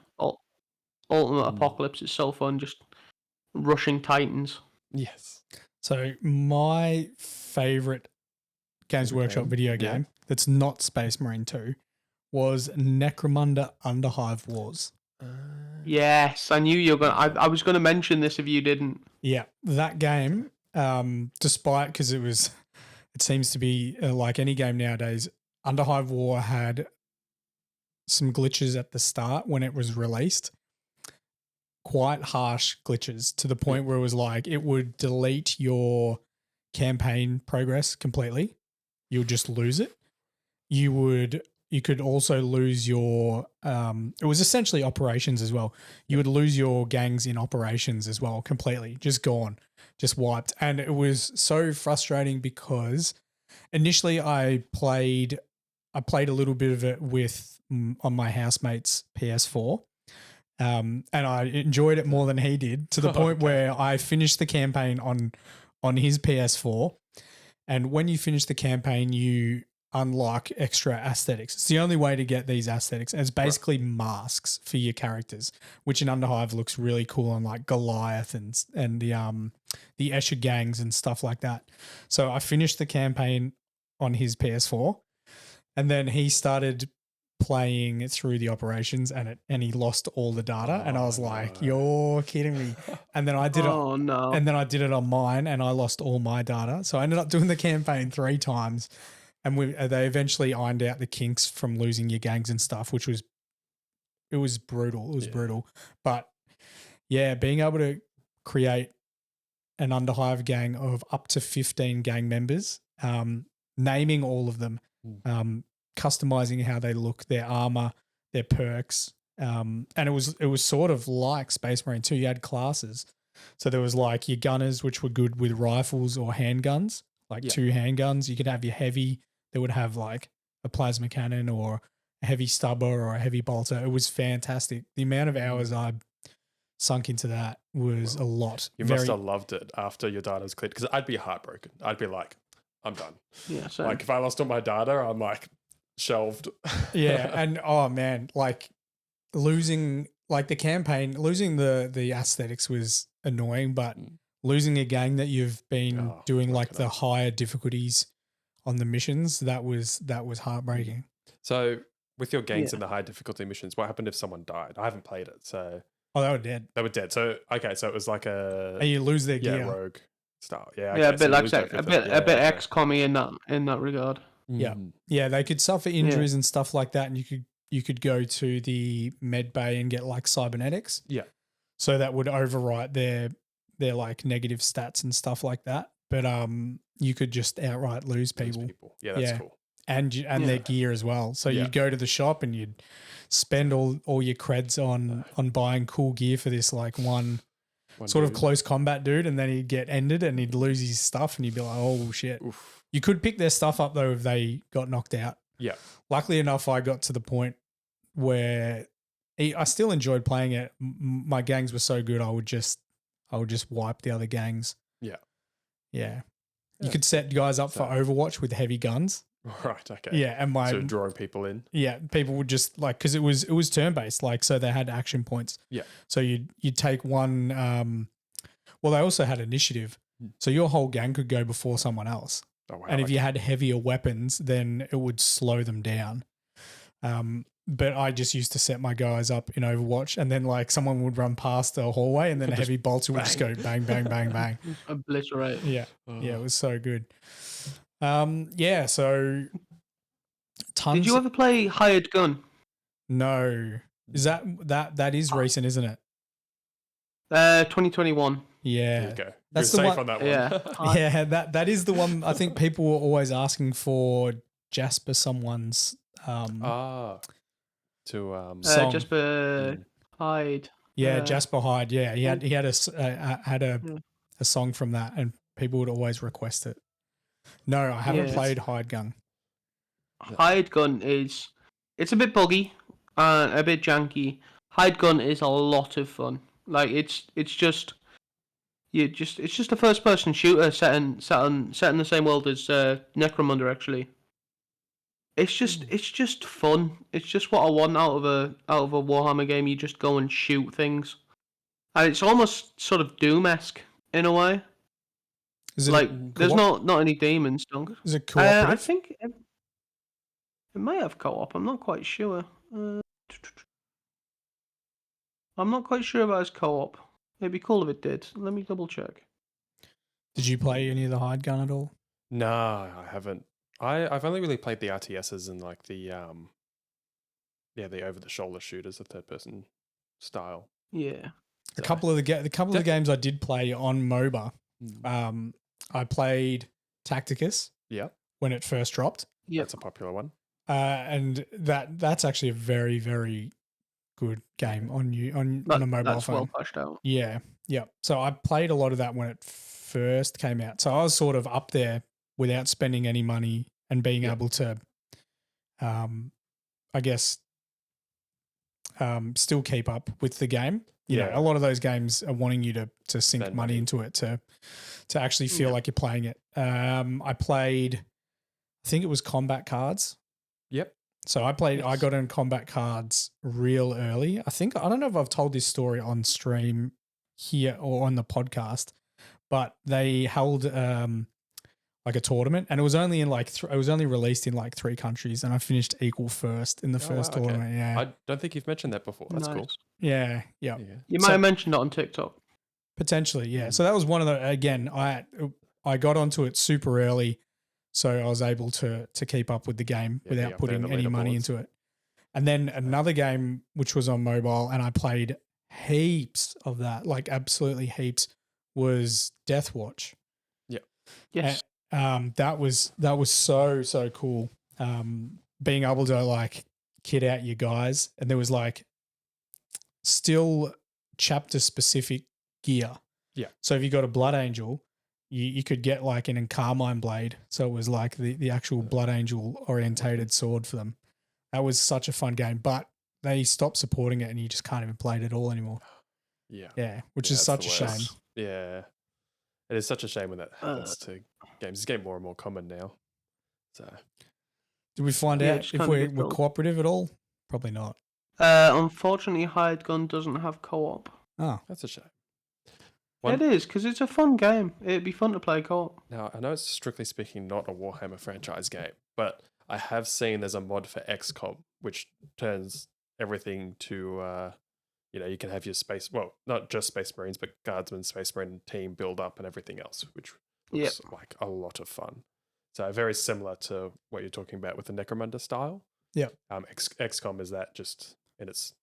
Ultimate Apocalypse is so fun, just rushing Titans. Yes. So my favorite Games Workshop video game that's not Space Marine 2 was Necromunda Underhive Wars. Yes, I knew you were going to... I was going to mention this if you didn't. Yeah, that game, despite... Because it seems to be like any game nowadays, Underhive War had some glitches at the start when it was released. Quite harsh glitches to the point where it was like it would delete your campaign progress completely. You'll just lose it. You could also lose your, it was essentially operations as well. You would lose your gangs in operations as well, completely, just gone, just wiped. And it was so frustrating because initially I played played a little bit of it on my housemate's PS4. And I enjoyed it more than he did, to the point where I finished the campaign on his PS4. And when you finish the campaign, you unlock extra aesthetics. It's the only way to get these aesthetics. And it's basically masks for your characters, which in Underhive looks really cool on like Goliath and the Escher gangs and stuff like that. So I finished the campaign on his PS4, and then he started playing through the operations, and he lost all the data, and I was like, "You're kidding me!" And then I did and then I did it on mine, and I lost all my data. So I ended up doing the campaign 3 times, and they eventually ironed out the kinks from losing your gangs and stuff, which was brutal. It was brutal, but yeah, being able to create an Underhive gang of up to 15 gang members, naming all of them, customizing how they look, their armor, their perks, and it was sort of like Space Marine 2. You had classes, so there was like your gunners, which were good with rifles or handguns, like 2 handguns. You could have your heavy that would have like a plasma cannon or a heavy stubber or a heavy bolter. It was fantastic. The amount of hours I sunk into that was a lot. You must have loved it after your data's cleared, because I'd be heartbroken. I'd be like, I'm done. Yeah, same. Like if I lost all my data, I'm like shelved. Yeah, and oh man, like losing like the campaign, losing the aesthetics was annoying, but losing a gang that you've been doing like the higher difficulties on the missions, that was heartbreaking. So with your gangs in the high difficulty missions, what happened if someone died? I haven't played it, so they were dead. They were dead. So okay, so it was like and you lose their gear. Rogue style. Yeah, okay, a bit like a bit XCOM-y in that regard. Yeah, they could suffer injuries and stuff like that, and you could go to the med bay and get like cybernetics. Yeah, so that would overwrite their like negative stats and stuff like that. But you could just outright lose people. Yeah, that's cool. And their gear as well. So you'd go to the shop and you'd spend all your creds on buying cool gear for this like one sort of close combat dude, and then he'd get ended and he'd lose his stuff, and you'd be like, oh shit. Oof. You could pick their stuff up though if they got knocked out. Yeah. Luckily enough, I got to the point where I still enjoyed playing it. My gangs were so good, I would just wipe the other gangs. Yeah. Yeah. You could set guys up for Overwatch with heavy guns. Right. Okay. Yeah, and so drawing people in. Yeah, people would just like, because it was turn based, like so they had action points. Yeah. So you'd take one. Well, they also had initiative, so your whole gang could go before someone else. Oh, wow, and if you had heavier weapons, then it would slow them down. But I just used to set my guys up in Overwatch, and then like someone would run past the hallway, and then a heavy bolter would just go bang, bang, bang, bang. Obliterate. Yeah. Yeah, it was so good. Yeah, so tons. Did you ever play Hired Gun? No. Is that is recent, isn't it? 2021. Yeah. There you go. That's You're the safe one. on that one. Yeah. Yeah, that is the one. I think people were always asking for Jasper someone's song. Jasper Hyde. Yeah, Jasper Hyde. Yeah, he had a song from that, and people would always request it. No, I haven't played Hired Gun. Hired Gun it's a bit buggy and a bit janky. Hired Gun is a lot of fun. Like it's just a first person shooter set in the same world as Necromunda actually. It's just fun. It's just what I want out of a Warhammer game. You just go and shoot things, and it's almost sort of Doom-esque in a way. Is it like there's not any demons, don't. Is it cooperative? I think it may have co-op. I'm not quite sure. I'm not quite sure about his co-op. It'd be cool if it did. Let me double check. Did you play any of the Hired Gun at all? No, I haven't. I've only really played the RTSs and like the over the shoulder shooters, the third person style. Yeah. A couple of the games I did play on MOBA. I played Tacticus. Yeah. When it first dropped. Yeah. That's a popular one. And that's actually a very, very good game on a mobile phone. Well pushed out. Yeah. Yeah. So I played a lot of that when it first came out. So I was sort of up there without spending any money and being able to I guess, still keep up with the game. You know, Yeah. a lot of those games are wanting you to sink Spend money money. into it to actually feel like you're playing it. I played, I think it was combat cards. Yep. So I got in combat cards real early. I don't know if I've told this story on stream here or on the podcast, but they held like a tournament, and it was only in it was only released in like 3 countries, and I finished equal first in the first wow, okay. tournament. Yeah. I don't think you've mentioned that before. That's cool. Nice. Yeah. You might have mentioned it on TikTok. Potentially, yeah. So that was one of the, again, I got onto it super early, so I was able to keep up with the game Yeah, without putting any money into it. And then another game which was on mobile, and I played heaps of that, like absolutely heaps, was Death Watch. Yeah. Yes. That was so cool. Being able to like kit out your guys, and there was like still chapter specific gear. Yeah. So if you got a Blood Angel, you could get like an Carmine blade. So it was like the actual Blood Angel orientated sword for them. That was such a fun game, but they stopped supporting it, and you just can't even play it at all anymore. Yeah. Yeah, which Yeah, is it's such the a shame. worst. Yeah. It is such a shame when that happens to games. It's getting more and more common now. So Did we find Yeah, out just if kinda we're get told. cooperative at all? Probably not. Unfortunately, Hired Gun doesn't have co-op. Oh, that's a shame. It is, because it's a fun game. It'd be fun to play co-op. Now, I know it's strictly speaking not a Warhammer franchise game, but I have seen there's a mod for XCOM which turns everything to, you can have your not just Space Marines, but Guardsmen, Space Marine team build up and everything else, which looks like a lot of fun. So very similar to what you're talking about with the Necromunda style. Yeah. XCOM is that just in its...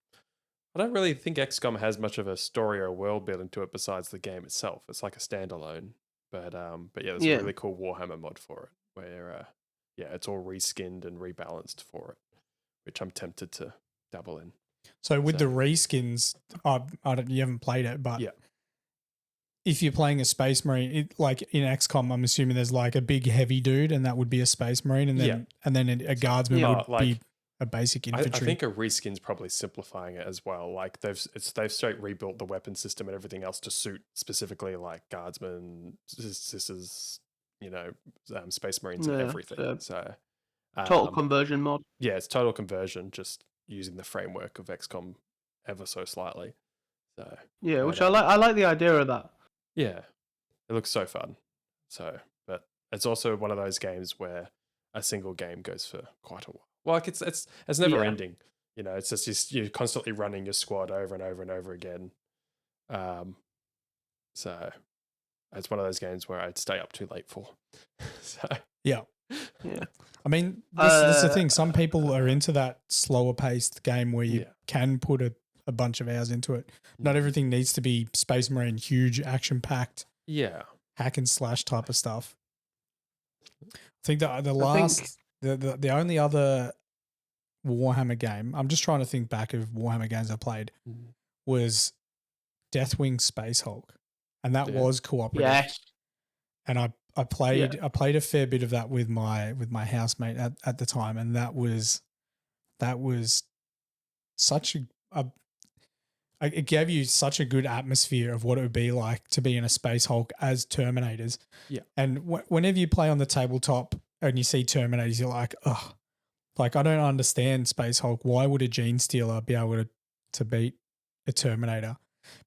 I don't really think XCOM has much of a story or world building to it besides the game itself. It's like a standalone. But yeah, there's a really cool Warhammer mod for it where, it's all reskinned and rebalanced for it, which I'm tempted to dabble in. So with the reskins, you haven't played it, but if you're playing a Space Marine, like in XCOM, I'm assuming there's like a big heavy dude, and that would be a Space Marine, and then a Guardsman would be a basic infantry. I think a reskin's probably simplifying it as well. Like they've straight rebuilt the weapon system and everything else to suit specifically like Guardsmen, sisters, Space Marines and everything. So total conversion mod. Yeah, it's total conversion, just using the framework of XCOM ever so slightly. So yeah, which I like. I like the idea of that. Yeah, it looks so fun. So, but it's also one of those games where a single game goes for quite a while. Like it's never ending. It's just you're constantly running your squad over and over and over again. So it's one of those games where I'd stay up too late for. So yeah. I mean, this is the thing. Some people are into that slower paced game where you can put a bunch of hours into it. Not everything needs to be Space Marine, huge action packed. Yeah. Hack and slash type of stuff. I think the only other Warhammer game, I'm just trying to think back of Warhammer games I played, was Deathwing Space Hulk, and that was cooperative. Yes, and I played a fair bit of that with my housemate at the time, and that was such it gave you such a good atmosphere of what it would be like to be in a Space Hulk as Terminators. Yeah, and whenever you play on the tabletop and you see Terminators, you're like, oh, like I don't understand Space Hulk. Why would a Gene Stealer be able to beat a Terminator?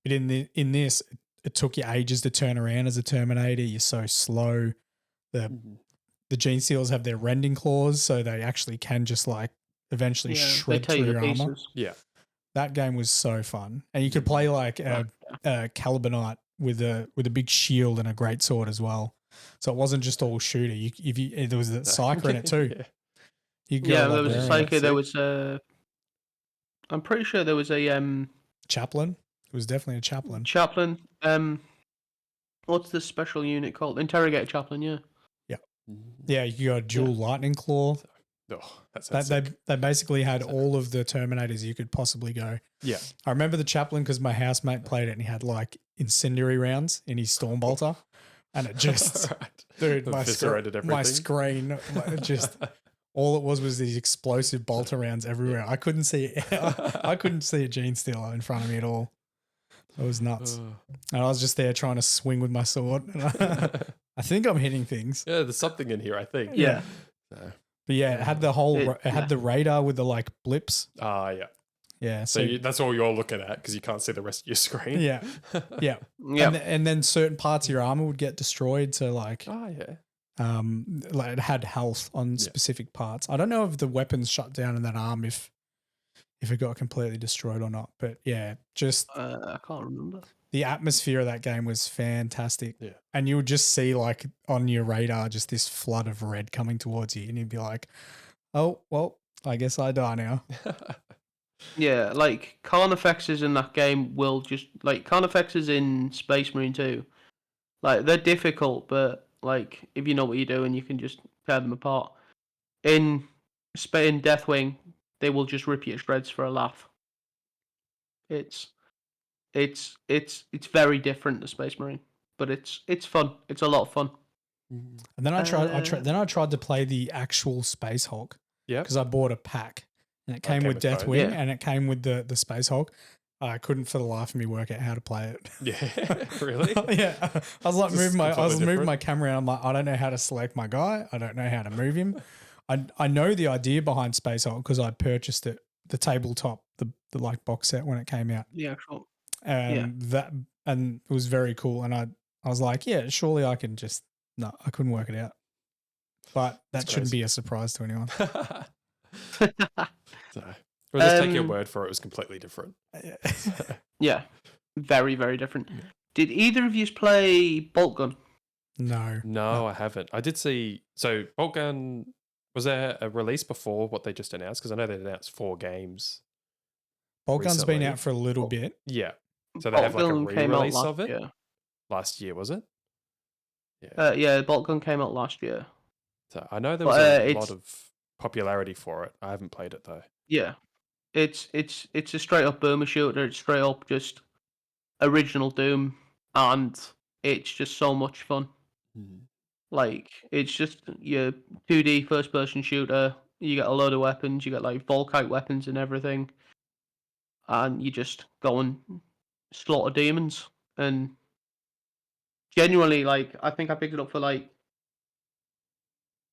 But in this, it took you ages to turn around as a Terminator. You're so slow. The Gene Stealers have their rending claws, so they actually can just like eventually shred through your armor. Yeah. That game was so fun. And you could play like a Caliber Knight with a big shield and a great sword as well. So it wasn't just all shooter. There was a Psyker in it too. There was a Psyker. There was I'm pretty sure there was a Chaplain. It was definitely a Chaplain. Chaplain. What's the special unit called? Interrogator Chaplain. Yeah. Yeah, you got a dual lightning claw. They basically had all of the Terminators you could possibly go. Yeah. I remember the Chaplain because my housemate played it and he had like incendiary rounds in his Stormbolter. And it just, dude, my screen just all it was these explosive bolt rounds everywhere. I couldn't see I couldn't see a gene stealer in front of me at all. It was nuts. And I was just there trying to swing with my sword. I think I'm hitting things. Yeah, there's something in here, I think. Yeah. So. But yeah, it had the whole it had the radar with the like blips. Yeah. Yeah. So that's all you're looking at because you can't see the rest of your screen. Yeah. Yeah. And then certain parts of your armor would get destroyed. So like, like it had health on specific parts. I don't know if the weapons shut down in that arm if it got completely destroyed or not. But yeah, just I can't remember. The atmosphere of that game was fantastic. Yeah. And you would just see like on your radar just this flood of red coming towards you, and you'd be like, "Oh, well, I guess I die now." Yeah, like Carnifexes in that game will just like Carnifexes in Space Marine 2. Like they're difficult, but like if you know what you're doing, you can just tear them apart. In Deathwing, they will just rip you to shreds for a laugh. It's very different to Space Marine, but it's fun. It's a lot of fun. And then I tried to play the actual Space Hulk. Yeah, because I bought a pack and it came with Deathwing and it came with the Space Hulk. I couldn't for the life of me work out how to play it. Yeah, really? Yeah, I was like moving my camera around. I'm like, I don't know how to select my guy. I don't know how to move him. I know the idea behind Space Hulk because I purchased it, the tabletop, the like box set when it came out. The actual. And it was very cool. And I was like, yeah, surely I can just no, I couldn't work it out. But that shouldn't be a surprise to anyone. So, we'll just take your word for it. It was completely different. Yeah, very, very different. Did either of you play Bolt Gun? No, I haven't. I did see. So Bolt Gun, was there a release before what they just announced? Because I know they announced 4 games. Bolt Gun's been out for a little bit. Yeah. So they have like a re-release of it? Year. Last year, was it? Yeah, Bolt Gun came out last year. So I know there was a lot of popularity for it. I haven't played it though. Yeah. It's a straight up boomer shooter. It's straight up just original Doom, and it's just so much fun. Like it's just your 2D first person shooter. You get a load of weapons. You get like Volkite weapons and everything, and you just go and slaughter demons. And genuinely, like I think I picked it up for like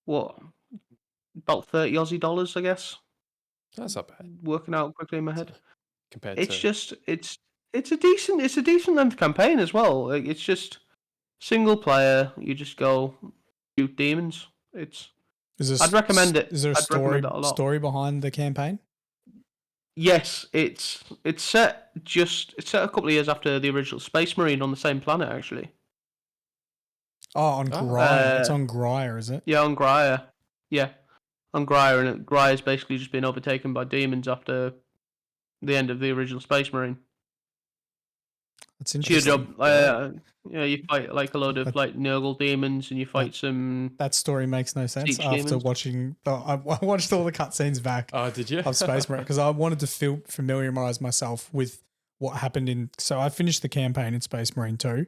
about 30 Aussie dollars, I guess. That's not bad. Working out quickly in my head. Compared it's to... just it's a decent length campaign as well. Like it's just single player. You just go shoot demons. I'd recommend it. Is there a story behind the campaign? Yes, it's set a couple of years after the original Space Marine on the same planet actually. Oh, on Gryer. It's on Gryer, is it? Yeah, on Gryer. Yeah. On Gryer, and Gryer's basically just been overtaken by demons after the end of the original Space Marine. That's interesting. You fight like a load of like Nurgle demons, and you fight some. That story makes no sense after demons. watching. I watched all the cutscenes back. Oh, did you? Of Space Marine because I wanted to familiarize myself with what happened in. So I finished the campaign in Space Marine 2,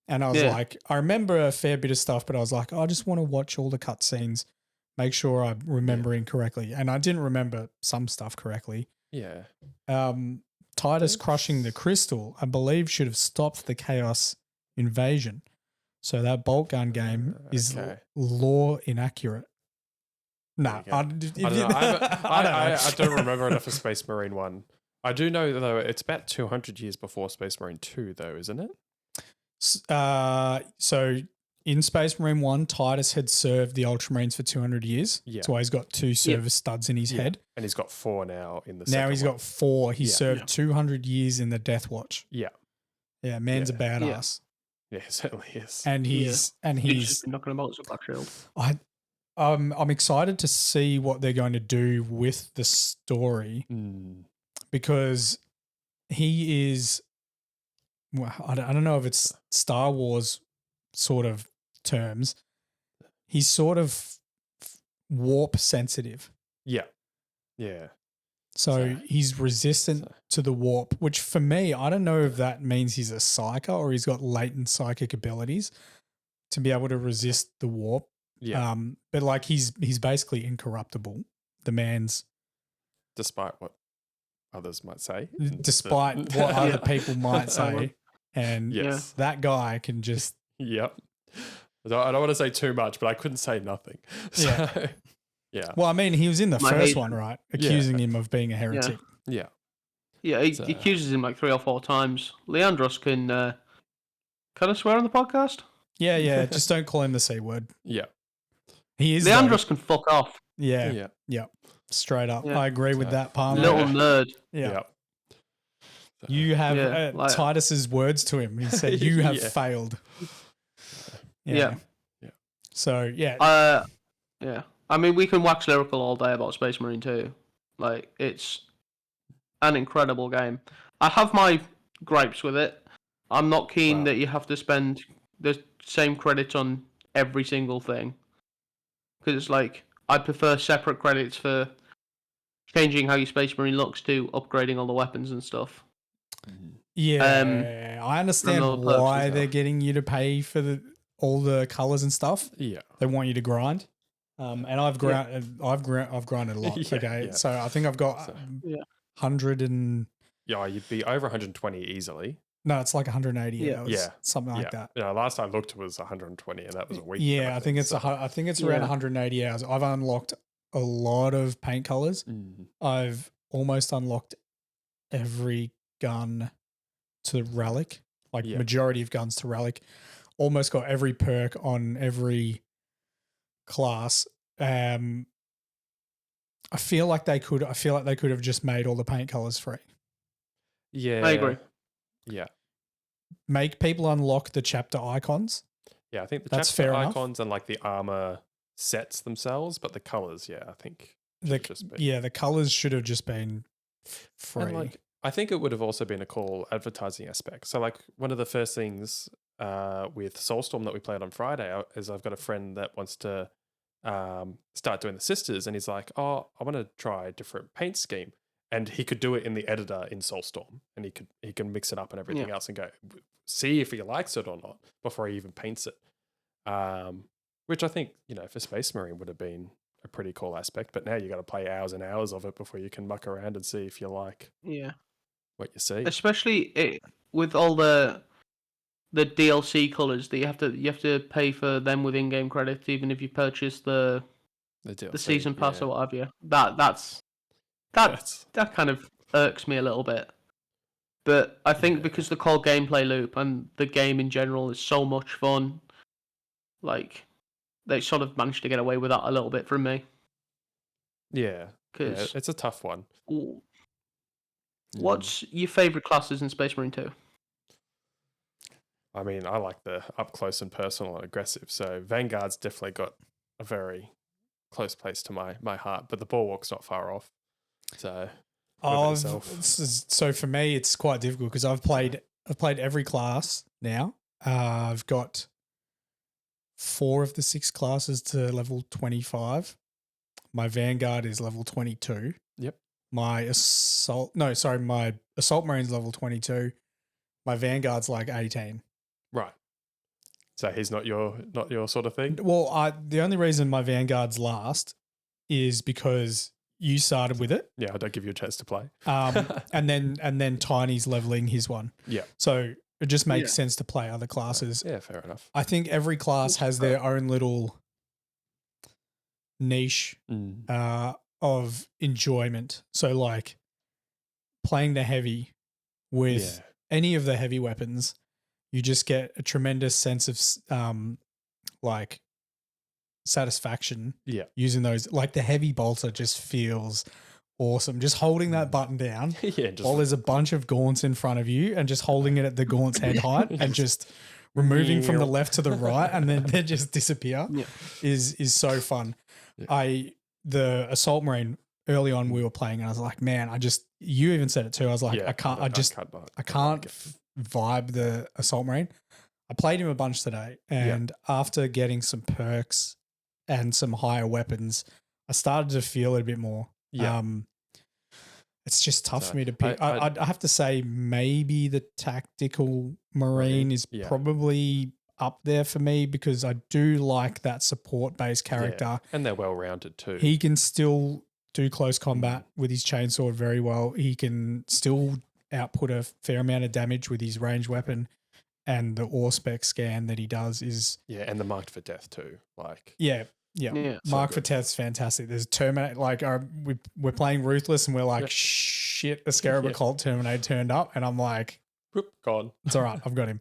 and I was like, I remember a fair bit of stuff, but I was like, I just want to watch all the cutscenes, make sure I'm remembering correctly, and I didn't remember some stuff correctly. Yeah. Titus crushing the crystal, I believe, should have stopped the Chaos invasion. So that bolt gun game is lore inaccurate. No, I don't know. I don't remember enough of Space Marine 1. I do know, though, it's about 200 years before Space Marine 2, though, isn't it? So in Space Marine 1, Titus had served the Ultramarines for 200 years. Yeah. That's why he's got 2 service studs in his head. And he's got 4 now in the Now he's got 4. He served Yeah. 200 years in the Death Watch. Yeah. Yeah, man's a badass. Yeah, it certainly is. And he's just been knocking about with a black shield. I'm excited to see what they're going to do with the story because he is. Well, I don't know if it's Star Wars sort of terms. He's sort of warp sensitive. Yeah. Yeah. So he's resistant to the warp, which for me, I don't know if that means he's a psyker or he's got latent psychic abilities to be able to resist the warp. Yeah. But like he's basically incorruptible. The man's, Despite what others might say. despite what other people might say, and Yes. that guy can just Yep. I don't want to say too much, but I couldn't say nothing. So, Yeah. yeah. Well, I mean, he was in the My first hate- one, right? Accusing him of being a heretic. Yeah. Yeah, he So- accuses him like 3 or 4 times. Leandros can I swear on the podcast? Yeah. Just don't call him the C word. Yeah. He is. though. Leandros can fuck off. Yeah. Yeah. Straight up. Yeah. I agree with So- that, Parmo. Little nerd. Yeah. So- You have Yeah, like- Titus's words to him. He said, "You have Yeah. failed." Yeah. So yeah, Yeah. I mean, we can wax lyrical all day about Space Marine 2. Like, it's an incredible game. I have my gripes with it. I'm not keen Wow. that you have to spend the same credits on every single thing. Because it's like, I prefer separate credits for changing how your Space Marine looks to upgrading all the weapons and stuff. yeah. I understand all the perks and why they're stuff. getting you to pay for all the colors and stuff. Yeah. They want you to grind. And I've grinded a lot. Yeah, Okay, yeah. so I think I've got So- 100 and Yeah, you'd be over 120 easily. no, it's like 180 Yeah. hours, Yeah. something like yeah. that. Yeah, last I looked it was 120 and that was a week. Yeah, I think it's so. I think it's around Yeah. 180 hours. I've unlocked a lot of paint colors. I've almost unlocked every gun to relic, like Yeah. majority of guns to relic. Almost got every perk on every class. I feel like they could have just made all the paint colors free. Yeah. I agree. Yeah. Make people unlock the chapter icons. Yeah, I think the That's chapter fair enough. icons and like the armor sets themselves, but the colors, yeah, I think The should just be. the colors should have just been free. And like, I think it would have also been a cool advertising aspect. So, like, one of the first things with Soulstorm that we played on Friday is I've got a friend that wants to start doing the sisters, and he's like, "Oh, I want to try a different paint scheme." And he could do it in the editor in Soulstorm, and he can mix it up and everything else, and go see if he likes it or not before he even paints it. Which I think, for Space Marine would have been a pretty cool aspect. But now you got to play hours and hours of it before you can muck around and see if you like Yeah. what you see. Especially with all the DLC colors that you have to pay for them with in-game credits, even if you purchase the DLC, season pass yeah. or what have you. That kind of irks me a little bit. But I think Yeah. because the core gameplay loop and the game in general is so much fun, like they sort of managed to get away with that a little bit from me. Yeah, Because it's a tough one. what's your favorite classes in Space Marine 2? I mean, I like the up close and personal and aggressive. So Vanguard's definitely got a very close place to my heart, but the Bulwark's not far off. So So for me, it's quite difficult because I've played every class now. I've got 4 of the 6 classes to level 25. My Vanguard is level 22. Yep. My Assault Marine's level 22. My Vanguard's like 18. right. So he's not your sort of thing. Well, the only reason my Vanguard's last is because you started with it. Yeah, I don't give you a chance to play. And then Tiny's leveling his one. Yeah. So it just makes sense to play other classes. Yeah, fair enough. I think every class has their own little niche of enjoyment. So like playing the heavy with any of the heavy weapons, you just get a tremendous sense of like satisfaction using those. Like the heavy bolter just feels awesome. Just holding that button down while there's a bunch of gaunts in front of you and just holding it at the gaunt's head height and just removing from the left to the right and then they just disappear is so fun. The Assault Marine early on we were playing and I was like, man, you even said it too. I was like, I can't vibe the Assault Marine. I played him a bunch today and after getting some perks and some higher weapons, I started to feel it a bit more. It's just tough for me to pick. I have to say maybe the Tactical Marine is probably up there for me because I do like that support-based character. Yeah. And they're well-rounded too. He can still do close combat with his chainsword very well. He can still output a fair amount of damage with his ranged weapon, and the Auspex scan that he does is and the marked for death too. Like yeah. Mark for Death's fantastic. There's Terminator, like we're playing Ruthless, and we're like, shit, the Scarab Occult Terminator turned up, and I'm like, whoop, gone. it's all right, I've got him.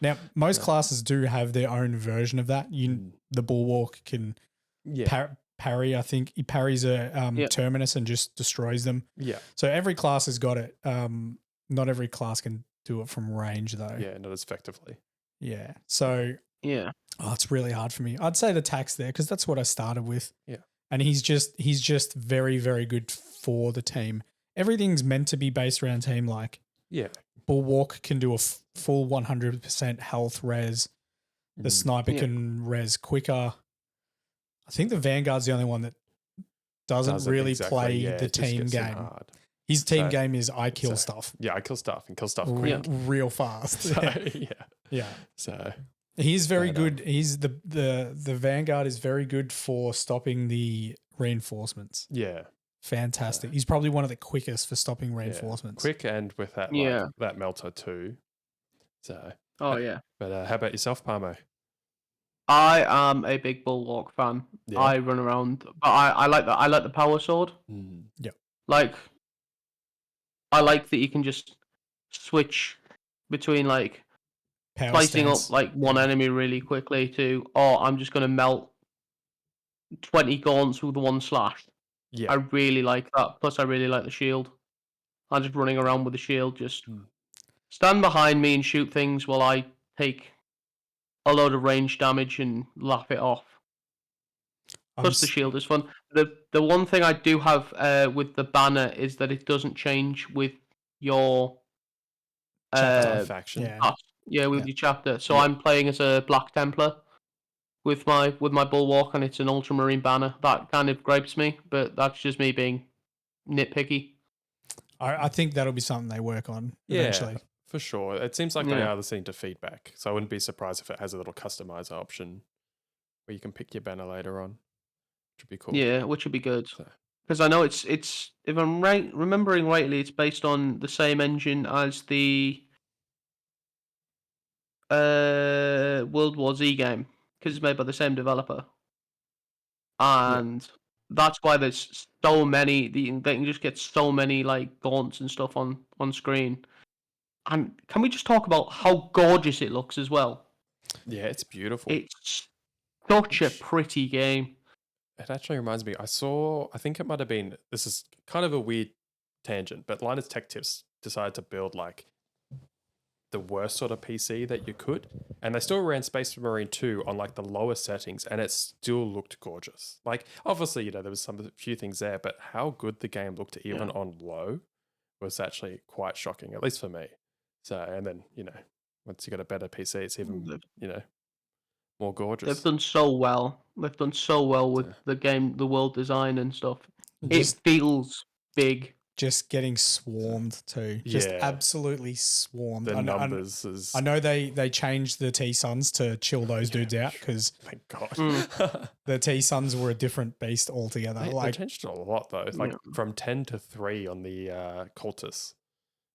Now, most classes do have their own version of that. The Bulwark can parry. I think he parries a Terminus and just destroys them. Yeah. So every class has got it. Not every class can do it from range though. Yeah, not as effectively. Yeah. So it's really hard for me. I'd say the tax there because that's what I started with. Yeah. And he's just very, very good for the team. Everything's meant to be based around team. Like Bulwark can do a full 100% health res. The sniper can res quicker. I think the Vanguard's the only one that doesn't really play the team game. His team game is I kill stuff. Yeah, I kill stuff and kill stuff quick. Real fast. So, So he's very good. He's the Vanguard is very good for stopping the reinforcements. Yeah. Fantastic. He's probably one of the quickest for stopping reinforcements. Quick and with that that melter too. So But how about yourself, Parmo? I am a big Bulwark fan. Yeah. I run around, but I like that. I like the power sword. Yeah. Like, I like that you can just switch between like Power slicing stance. up like one enemy really quickly to, I'm just gonna melt 20 gaunts with one slash. Yeah. I really like that. Plus, I really like the shield. I'm just running around with the shield, just stand behind me and shoot things while I take a load of range damage and laugh it off. Plus, the shield is fun. The one thing I do have with the banner is that it doesn't change with your faction. With your chapter. So I'm playing as a Black Templar with my Bulwark, and it's an Ultramarine banner. That kind of gripes me, but that's just me being nitpicky. I think that'll be something they work on eventually. For sure. It seems like they are listening to feedback, so I wouldn't be surprised if it has a little customizer option where you can pick your banner later on, which would be cool. Yeah, which would be good. Because I know it's if I'm remembering rightly, it's based on the same engine as the World War Z game, because it's made by the same developer. And that's why there's so many, they can just get so many like gaunts and stuff on screen. And can we just talk about how gorgeous it looks as well? Yeah, it's beautiful. It's such a pretty game. It actually reminds me, I think it might have been, this is kind of a weird tangent, but Linus Tech Tips decided to build like the worst sort of PC that you could. And they still ran Space Marine 2 on like the lowest settings, and it still looked gorgeous. Like, obviously, there was a few things there, but how good the game looked even on low was actually quite shocking, at least for me. So, and then, once you got a better PC, it's even, more gorgeous. They've done so well. They've done so well with the game, the world design and stuff. It feels big. Just getting swarmed too. Just absolutely swarmed. The numbers I know they changed the T-Suns to chill those dudes out because thank God. The T-Suns were a different beast altogether. They changed it a lot though. Like from 10 to 3 on the cultists.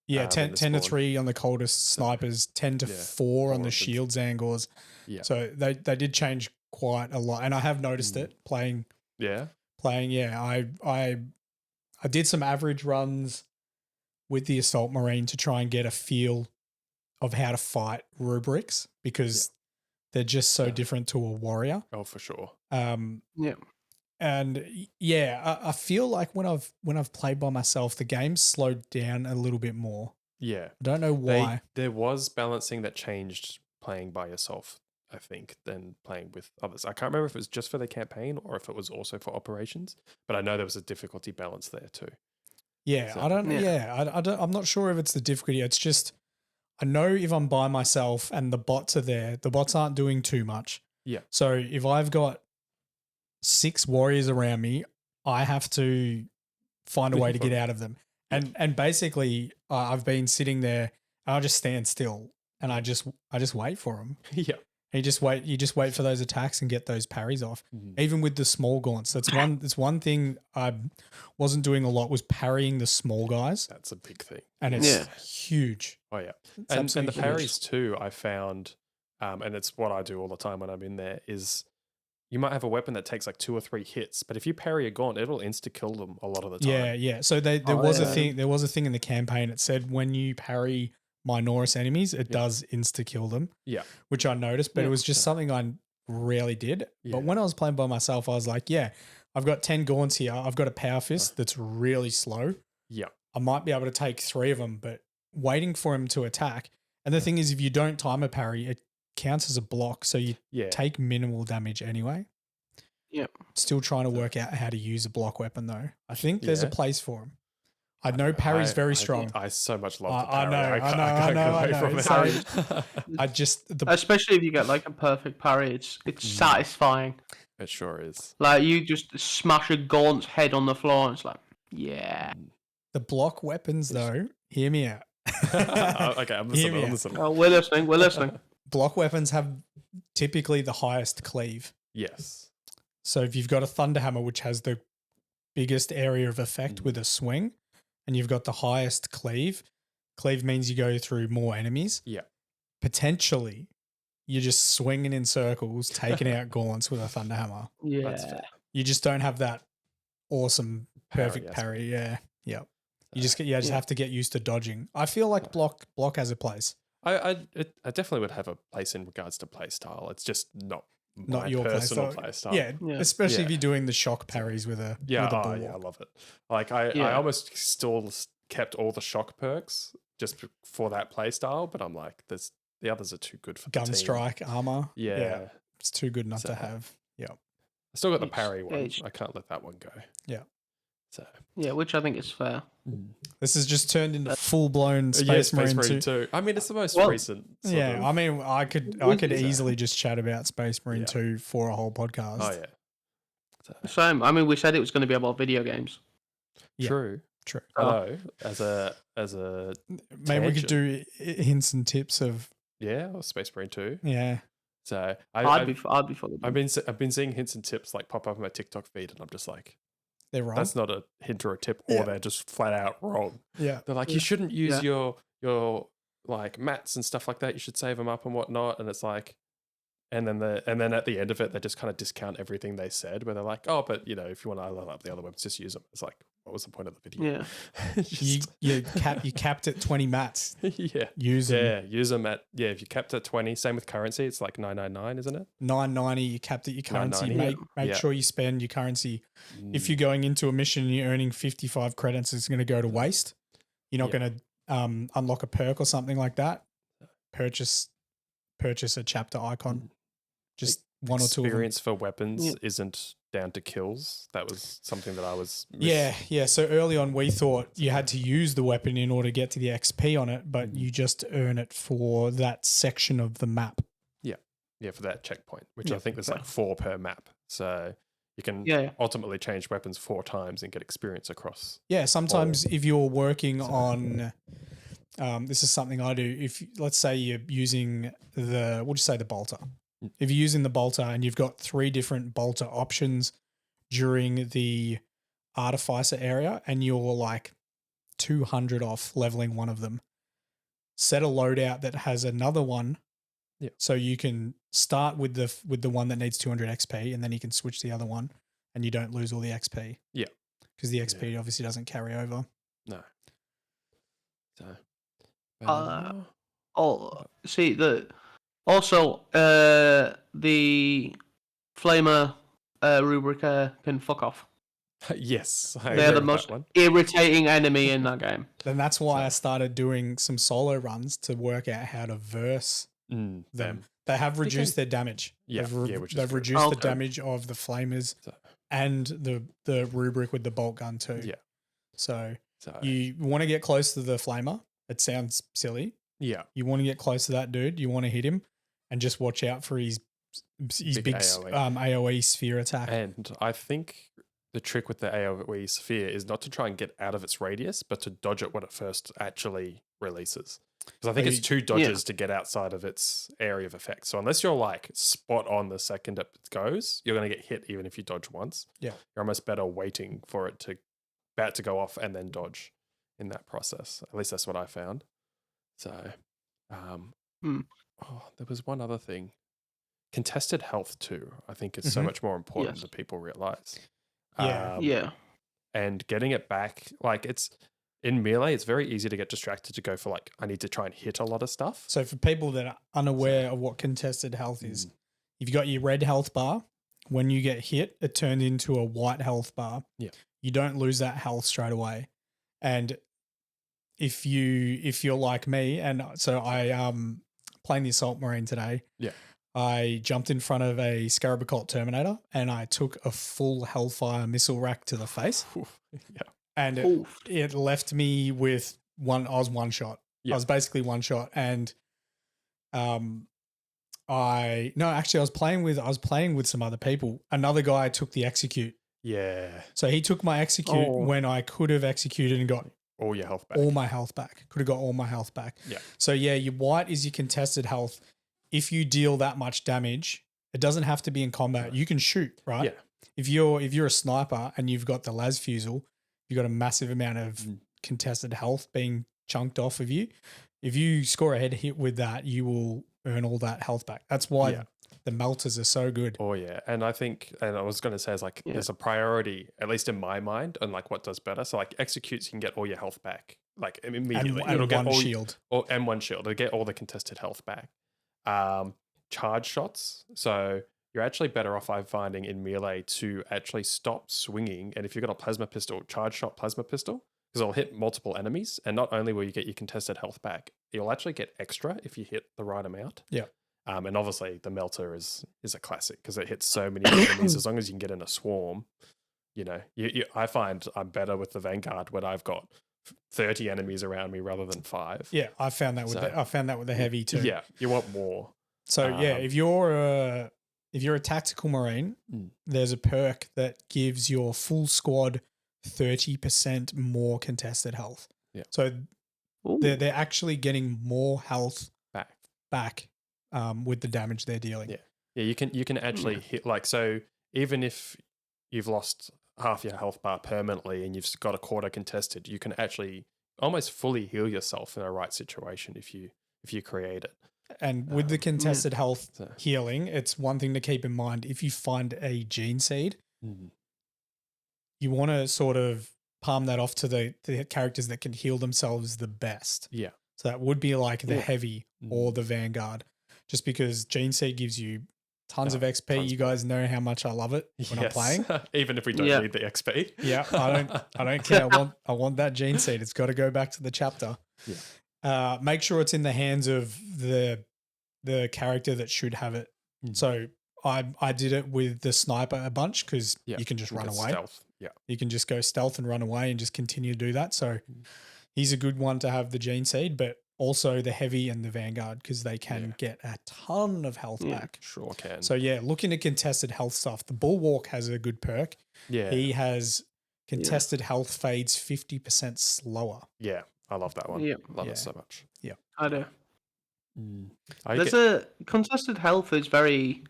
Yeah, 10 to 3 on the coldest snipers, 10 to 4 on the shields angors. Yeah. So they did change quite a lot. And I have noticed it playing. Yeah. I did some average runs with the Assault Marine to try and get a feel of how to fight rubrics because they're just so different to a warrior. Oh, for sure. And I feel like when I've played by myself, the game's slowed down a little bit more. Yeah. I don't know why. There was balancing that changed playing by yourself, I think, than playing with others. I can't remember if it was just for the campaign or if it was also for operations, but I know there was a difficulty balance there too. Yeah, so, I'm not sure if it's the difficulty. It's just, I know if I'm by myself and the bots are there, the bots aren't doing too much. Yeah. So if I've got 6 warriors around me, I have to find a way to get out of them. And basically, I've been sitting there and I just stand still and I just wait for them. Yeah. You just wait for those attacks and get those parries off. Mhm. Even with the small gaunts, that's one thing I wasn't doing a lot was parrying the small guys, That's a big thing. and it's huge. Oh yeah, It's and the absolutely huge. parries too. I found, and it's what I do all the time when I'm in there. Is you might have a weapon that takes like 2 or 3 hits, but if you parry a gaunt, it'll insta kill them a lot of the time. Yeah. So there was a thing. There was a thing in the campaign. It said when you parry Minoris enemies, it does insta kill them. Yeah, Which I noticed, but it was just something I rarely did. Yeah. But when I was playing by myself, I was like, yeah, I've got 10 gaunts here. I've got a power fist that's really slow. yeah, I might be able to take 3 of them, but waiting for him to attack. And the thing is, if you don't time a parry, it counts as a block, so you yeah. take minimal damage anyway. Yep. Still trying to work out how to use a block weapon though. I think there's a Yeah. place for him. I know parry's very strong. I so much love the I parry. know, I can't get away from So it. I just Especially if you get like a perfect parry, it's satisfying. It sure is. Like you just smash a gaunt's head on the floor, and it's like, yeah. the block weapons though. Hear me out. Okay, I'm Hear me listening. out. Oh, we're listening. We're listening. Block weapons have typically the highest cleave. Yes. So if you've got a Thunderhammer, which has the biggest area of effect with a swing, and you've got the highest cleave means you go through more enemies. Yeah. Potentially, you're just swinging in circles, taking out gaunts with a Thunderhammer. Yeah. That's fair. You just don't have that awesome, perfect Parry parry. Yeah. Yep. You just have to get used to dodging. I feel like block has a place. I definitely would have a place in regards to play style. It's just not Your personal play play style. Yeah, Yeah. especially if Yeah. you're doing the shock parries with a Yeah, with a oh, ball. yeah, I love it. Like I Yeah. almost still kept all the shock perks just for that play style, but I'm like, the others are too good for the Gun team. strike armor. Yeah. It's too good not So- to have. Yeah. I still got the It's- parry one. it's- I can't let that one go. Yeah. So Yeah, which I think is fair. This has just turned into full blown yeah, Space Marine 2. 2. I mean, it's the most Well, recent. sort Yeah, of- I mean, I could Yeah. easily just chat about Space Marine Yeah. 2 for a whole podcast. Oh yeah. So, Same. I mean, we said it was going to be about video games. Yeah. True. True. Although, as a Maybe we could do hints and tips of or Space Marine 2. yeah. So I'd be for the. I've been seeing hints and tips like pop up on my TikTok feed, and I'm just like, They're wrong. that's not a hint or a tip, or Yeah. they're just flat out wrong. Yeah. They're like, Yeah. you shouldn't use Yeah. your like mats and stuff like that. You should save them up and whatnot. And it's like, and then at the end of it, they just kind of discount everything they said, where they're like, oh, but if you want to level up the other weapons, just use them. It's like, what was the point of the video? Yeah. You capped at 20 mats. yeah. Use them. Yeah, use them if you capped at 20, same with currency, it's like 999, isn't it? 990, you capped at your currency. 990, Make yeah. sure you spend your currency. If you're going into a mission and you're earning 55 credits, it's going to go to waste. You're not going to unlock a perk or something like that. Purchase a chapter icon. Just one or two of them. Experience for weapons Yeah. isn't down to kills. That was something that I was Yeah. So early on, we thought you had to use the weapon in order to get to the XP on it, but you just earn it for that section of the map. Yeah, for that checkpoint, which I Yeah, think there's like 4 per map. So you can Yeah. ultimately change weapons 4 times and get experience across. Yeah, sometimes if you're working So- on, this is something I do. If let's say you're using we'll just say the bolter. If you're using the bolter and you've got 3 different bolter options during the artificer area, and you're like 200 off leveling one of them, set a loadout that has another one. Yeah. So you can start with the one that needs 200 XP, and then you can switch the other one, and you don't lose all the XP. Yeah. Because the XP obviously doesn't carry over. No. So. See also the flamer rubric can fuck off. Yes, I They're agree the with most that one. irritating enemy in that game. Then that's why I started doing some solo runs to work out how to verse them. They have reduced their damage. Yeah, they've, which is they've good. reduced the Okay. damage of the flamers So- and the rubric with the bolt gun too. Yeah. So So you want to get close to the flamer. It sounds silly. yeah, You want to get close to that dude. You want to hit him, and just watch out for his big AoE. AoE sphere attack. and I think the trick with the AoE sphere is not to try and get out of its radius, but to dodge it when it first actually releases. Because I think it's 2 dodges to get outside of its area of effect. So unless you're like spot on the second it goes, you're going to get hit even if you dodge once. Yeah. You're almost better waiting for it to about to go off and then dodge in that process. At least that's what I found. So, there was one other thing. Contested health too, I think is so much more important than people realize. And getting it back, like it's in melee, it's very easy to get distracted to go for like, I need to try and hit a lot of stuff. So for people that are unaware of what contested health is, you've got your red health bar. When you get hit, it turned into a white health bar. Yeah. You don't lose that health straight away. And if you're like me, and so I playing the Assault Marine today. Yeah. I jumped in front of a Scarab Cult Terminator and I took a full Hellfire missile rack to the face. Yeah. And it left me with I was one shot. Yeah. I was basically one shot. And I was playing with some other people. Another guy took the execute. Yeah. So he took my execute when I could have executed and got all your health back. All my health back. Could have got all my health back. Yeah. So yeah, your white is your contested health. If you deal that much damage, it doesn't have to be in combat. You can shoot, right? Yeah. If you're a sniper and you've got the las fusel, you've got a massive amount of contested health being chunked off of you. If you score a head hit with that, you will earn all that health back. That's why the melters are so good. Oh yeah. And I think, and I was going to say, is like, there's a priority, at least in my mind, on like what does better. So like executes, you can get all your health back, like immediately. And one shield. And one shield. It'll get all the contested health back. Charge shots. So you're actually better off, I'm finding, in melee to actually stop swinging. And if you've got a plasma pistol, charge shot plasma pistol, because it'll hit multiple enemies. And not only will you get your contested health back, you'll actually get extra if you hit the right amount. Yeah. And obviously the melter is a classic because it hits so many enemies. As long as you can get in a swarm, I find I'm better with the Vanguard when I've got 30 enemies around me rather than 5. Yeah, I found that with the heavy too. Yeah, you want more. So if you're a tactical marine, there's a perk that gives your full squad 30% more contested health. Yeah. So they're actually getting more health back with the damage they're dealing. Yeah. Yeah, you can actually hit, like, so even if you've lost half your health bar permanently and you've got a quarter contested, you can actually almost fully heal yourself in a right situation if you create it. And with the contested health healing, it's one thing to keep in mind. If you find a gene seed, you want to sort of palm that off to the characters that can heal themselves the best. Yeah. So that would be like the heavy or the Vanguard, just because gene seed gives you tons of XP. You guys know how much I love it when I'm playing. Even if we don't need the XP. Yeah, I don't care. I want that gene seed. It's got to go back to the chapter. Yeah. Make sure it's in the hands of the character that should have it. So I did it with the sniper a bunch because you can just run away. Stealth. Yeah. You can just go stealth and run away and just continue to do that. So he's a good one to have the gene seed, but also the heavy and the Vanguard because they can get a ton of health back. Sure can. So looking at contested health stuff, the Bulwark has a good perk. Yeah. He has contested health fades 50% slower. Yeah. I love that one. Yeah. Love it so much. Yeah. I do. A contested health is very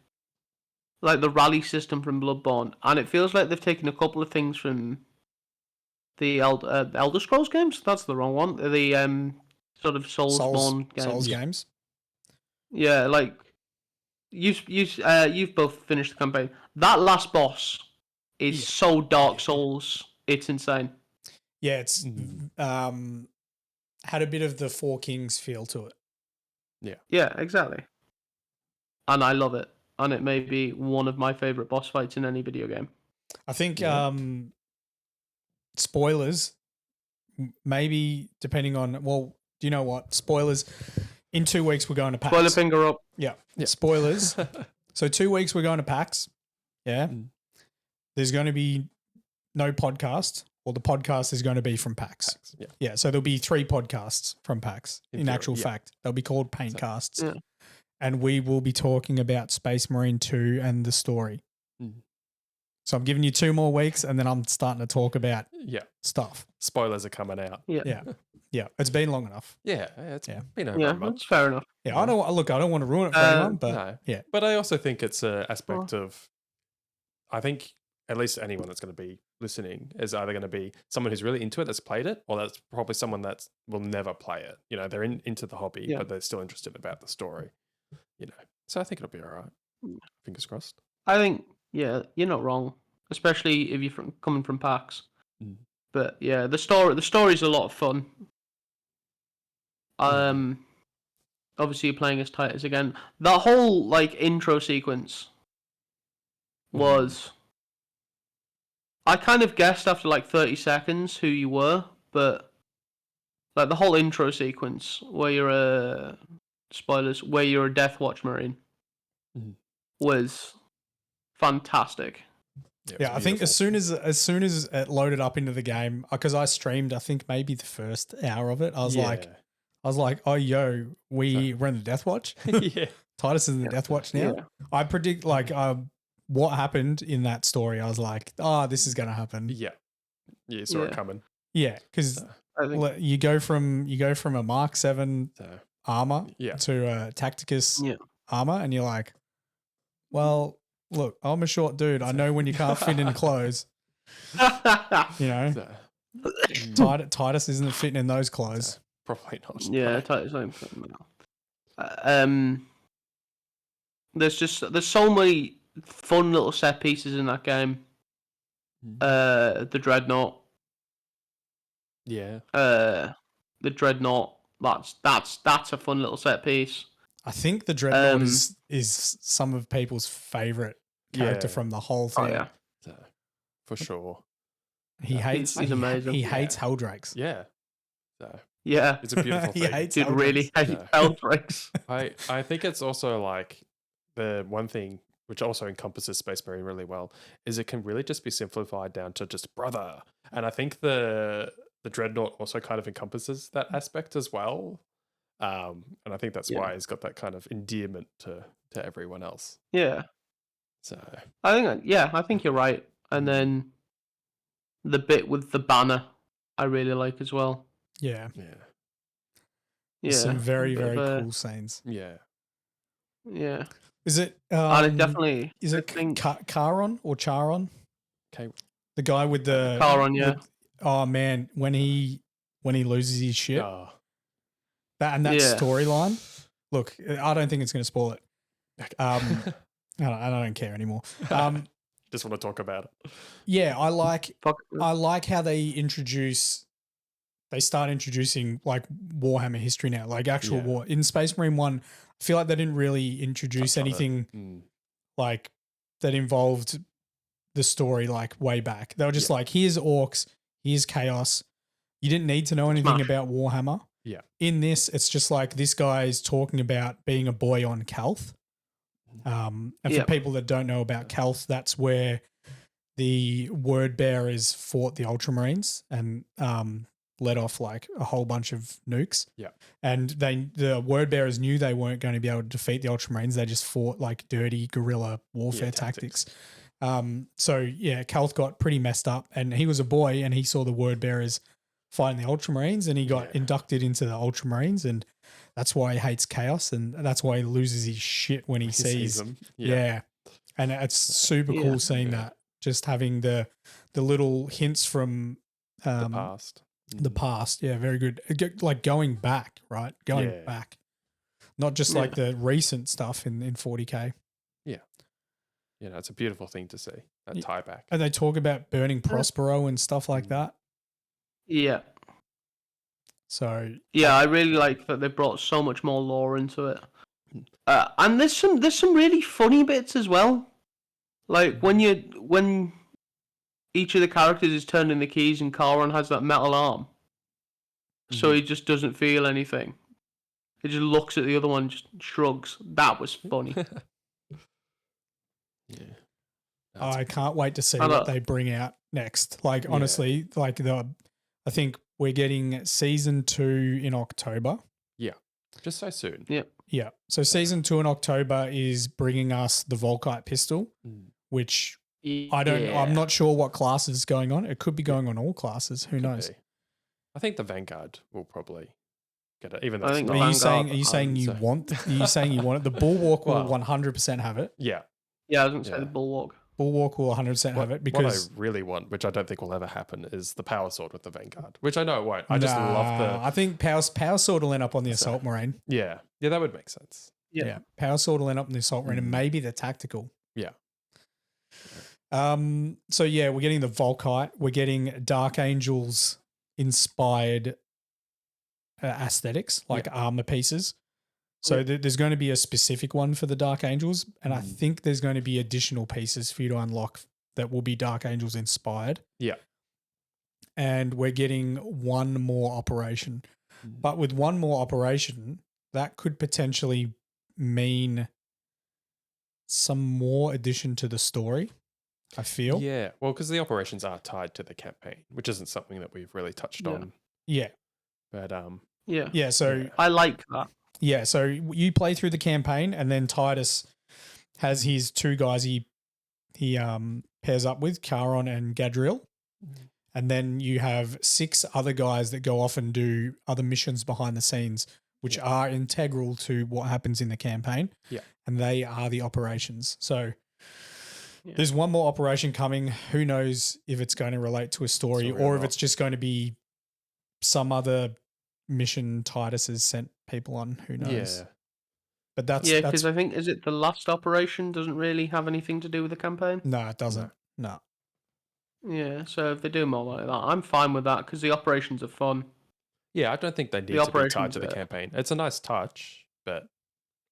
like the rally system from Bloodborne, and it feels like they've taken a couple of things from the Elder Scrolls games. That's the wrong one. The sort of Soulsborne games. Souls games. Yeah, like you've both finished the campaign. That last boss is so Dark Souls. It's insane. Yeah, it's had a bit of the Four Kings feel to it. Yeah. Yeah, exactly. And I love it. And it may be one of my favorite boss fights in any video game. I think spoilers, maybe depending on, well, do you know what? Spoilers. In 2 weeks, we're going to PAX. Spoiler finger up. Yeah. Spoilers. So 2 weeks, we're going to PAX. Yeah. There's going to be no podcast. Well, the podcast is going to be from PAX. Yeah. So there'll be 3 podcasts from PAX. In actual fact, they'll be called Paintcasts. Yeah. And we will be talking about Space Marine 2 and the story. So I'm giving you 2 more weeks, and then I'm starting to talk about Yeah. stuff. Spoilers are coming out. Yeah. Yeah. It's been long enough. Yeah. It's Yeah. been over Yeah, a month. that's fair enough. Yeah. I don't want to ruin it for anyone, but No. yeah. But I also think it's an aspect of, I think at least anyone that's going to be listening is either going to be someone who's really into it that's played it, or that's probably someone that will never play it. You know, they're into the hobby, but they're still interested about the story. You know, so I think it'll be all right. Fingers crossed. I think, yeah, you're not wrong, especially if you're coming from PAX. But yeah, the story's a lot of fun. Obviously you're playing as Titus again. That whole like intro sequence was, I kind of guessed after like 30 seconds who you were, but like the whole intro sequence where you're spoilers, where you're a Death Watch Marine was fantastic. Yeah, I think as soon as it loaded up into the game, because I streamed, I think maybe the first hour of it, I was like, oh yo, we're in the Death Watch. Yeah, Titus is in the Death Watch now. Yeah. I predict like what happened in that story. I was like, this is gonna happen. Yeah, you saw it coming. Yeah, because you go from a Mark 7 armor to a Tacticus armor, and you're like, well. Look, I'm a short dude. I know when you can't fit in clothes. You know, Titus isn't fitting in those clothes. Probably not. Yeah, Titus ain't fitting now. There's so many fun little set pieces in that game. The Dreadnought. Yeah. The Dreadnought. That's a fun little set piece. I think the Dreadnought is some of people's favorite character from the whole thing. Oh, yeah. For sure. He's amazing. He hates Helldrakes. Yeah. So yeah. It's a beautiful thing. He hates Dude really hates Helldrakes. I think it's also like the one thing which also encompasses Space Marine really well is it can really just be simplified down to just brother. And I think the Dreadnought also kind of encompasses that aspect as well. And I think that's why he's got that kind of endearment to everyone else. Yeah. So I think you're right. And then the bit with the banner, I really like as well. Yeah. Yeah. Some very, very cool scenes. Yeah. Yeah. Is it? Definitely. Is it Charon or Charon? Okay. The guy with the Charon. Yeah. Oh man, when he loses his shit. That storyline. Look, I don't think it's going to spoil it. I don't care anymore. Just want to talk about it. Yeah, I like how they start introducing like Warhammer history now, like actual war. In Space Marine 1, I feel like they didn't really introduce anything like that involved the story like way back. They were just like, here's orcs, here's chaos. You didn't need to know anything about Warhammer. Yeah. In this, it's just like this guy's talking about being a boy on Calth. And for people that don't know about Calth, that's where the word bearers fought the Ultramarines and let off like a whole bunch of nukes. Yeah. And the word bearers knew they weren't going to be able to defeat the Ultramarines. They just fought like dirty guerrilla warfare tactics. Calth got pretty messed up, and he was a boy and he saw the word bearers fighting the Ultramarines, and he got inducted into the Ultramarines, and that's why he hates chaos, and that's why he loses his shit when he sees them. Yeah. And it's super cool seeing that, just having the little hints from the past. The past, very good. Like going back, right? Going back. Not just like the recent stuff in 40K. Yeah. You know, it's a beautiful thing to see, that tie back. And they talk about burning Prospero and stuff like that. Yeah. So I really like that they brought so much more lore into it, and there's some really funny bits as well. Like when each of the characters is turning the keys and Charon has that metal arm, so he just doesn't feel anything. He just looks at the other one, just shrugs. That was funny. I can't wait to see what they bring out next. Like honestly, I think we're getting season 2 in October. Yeah, just so soon. Yeah. So season 2 in October is bringing us the Volkite pistol, which I'm not sure what class is going on. It could be going on all classes. Who knows? Be. I think the Vanguard will probably get it, even though I it's think not. the Are you Vanguard saying you want? Are you saying you want it? The Bulwark will Well, 100% have it. Yeah. Yeah, I was going to say the Bulwark. Bulwark will 100% have it because what I really want, which I don't think will ever happen, is the Power Sword with the Vanguard, which I know it won't. I just love the. I think Power Sword will end up on the Assault Marine. Yeah, that would make sense. Yeah. Power Sword will end up on the Assault Marine and maybe the Tactical. Yeah. So yeah, we're getting the Volkite. We're getting Dark Angels inspired aesthetics, like armor pieces. So there's going to be a specific one for the Dark Angels, and I think there's going to be additional pieces for you to unlock that will be Dark Angels inspired. Yeah. And we're getting one more operation. But with one more operation, that could potentially mean some more addition to the story, I feel. Yeah, well, because the operations are tied to the campaign, which isn't something that we've really touched on. Yeah. But Yeah, so I like that. Yeah, so you play through the campaign, and then Titus has his two guys he pairs up with, Charon and Gadriel. And then you have 6 other guys that go off and do other missions behind the scenes, which are integral to what happens in the campaign. Yeah. And they are the operations. So there's one more operation coming. Who knows if it's going to relate to a story or if it's just going to be some other mission Titus has sent people on. Who knows? Yeah. But that's because I think, is it the last operation doesn't really have anything to do with the campaign? No, it doesn't. No. Yeah, so if they do more like that, I'm fine with that because the operations are fun. Yeah, I don't think they need to be tied to the campaign. It's a nice touch, but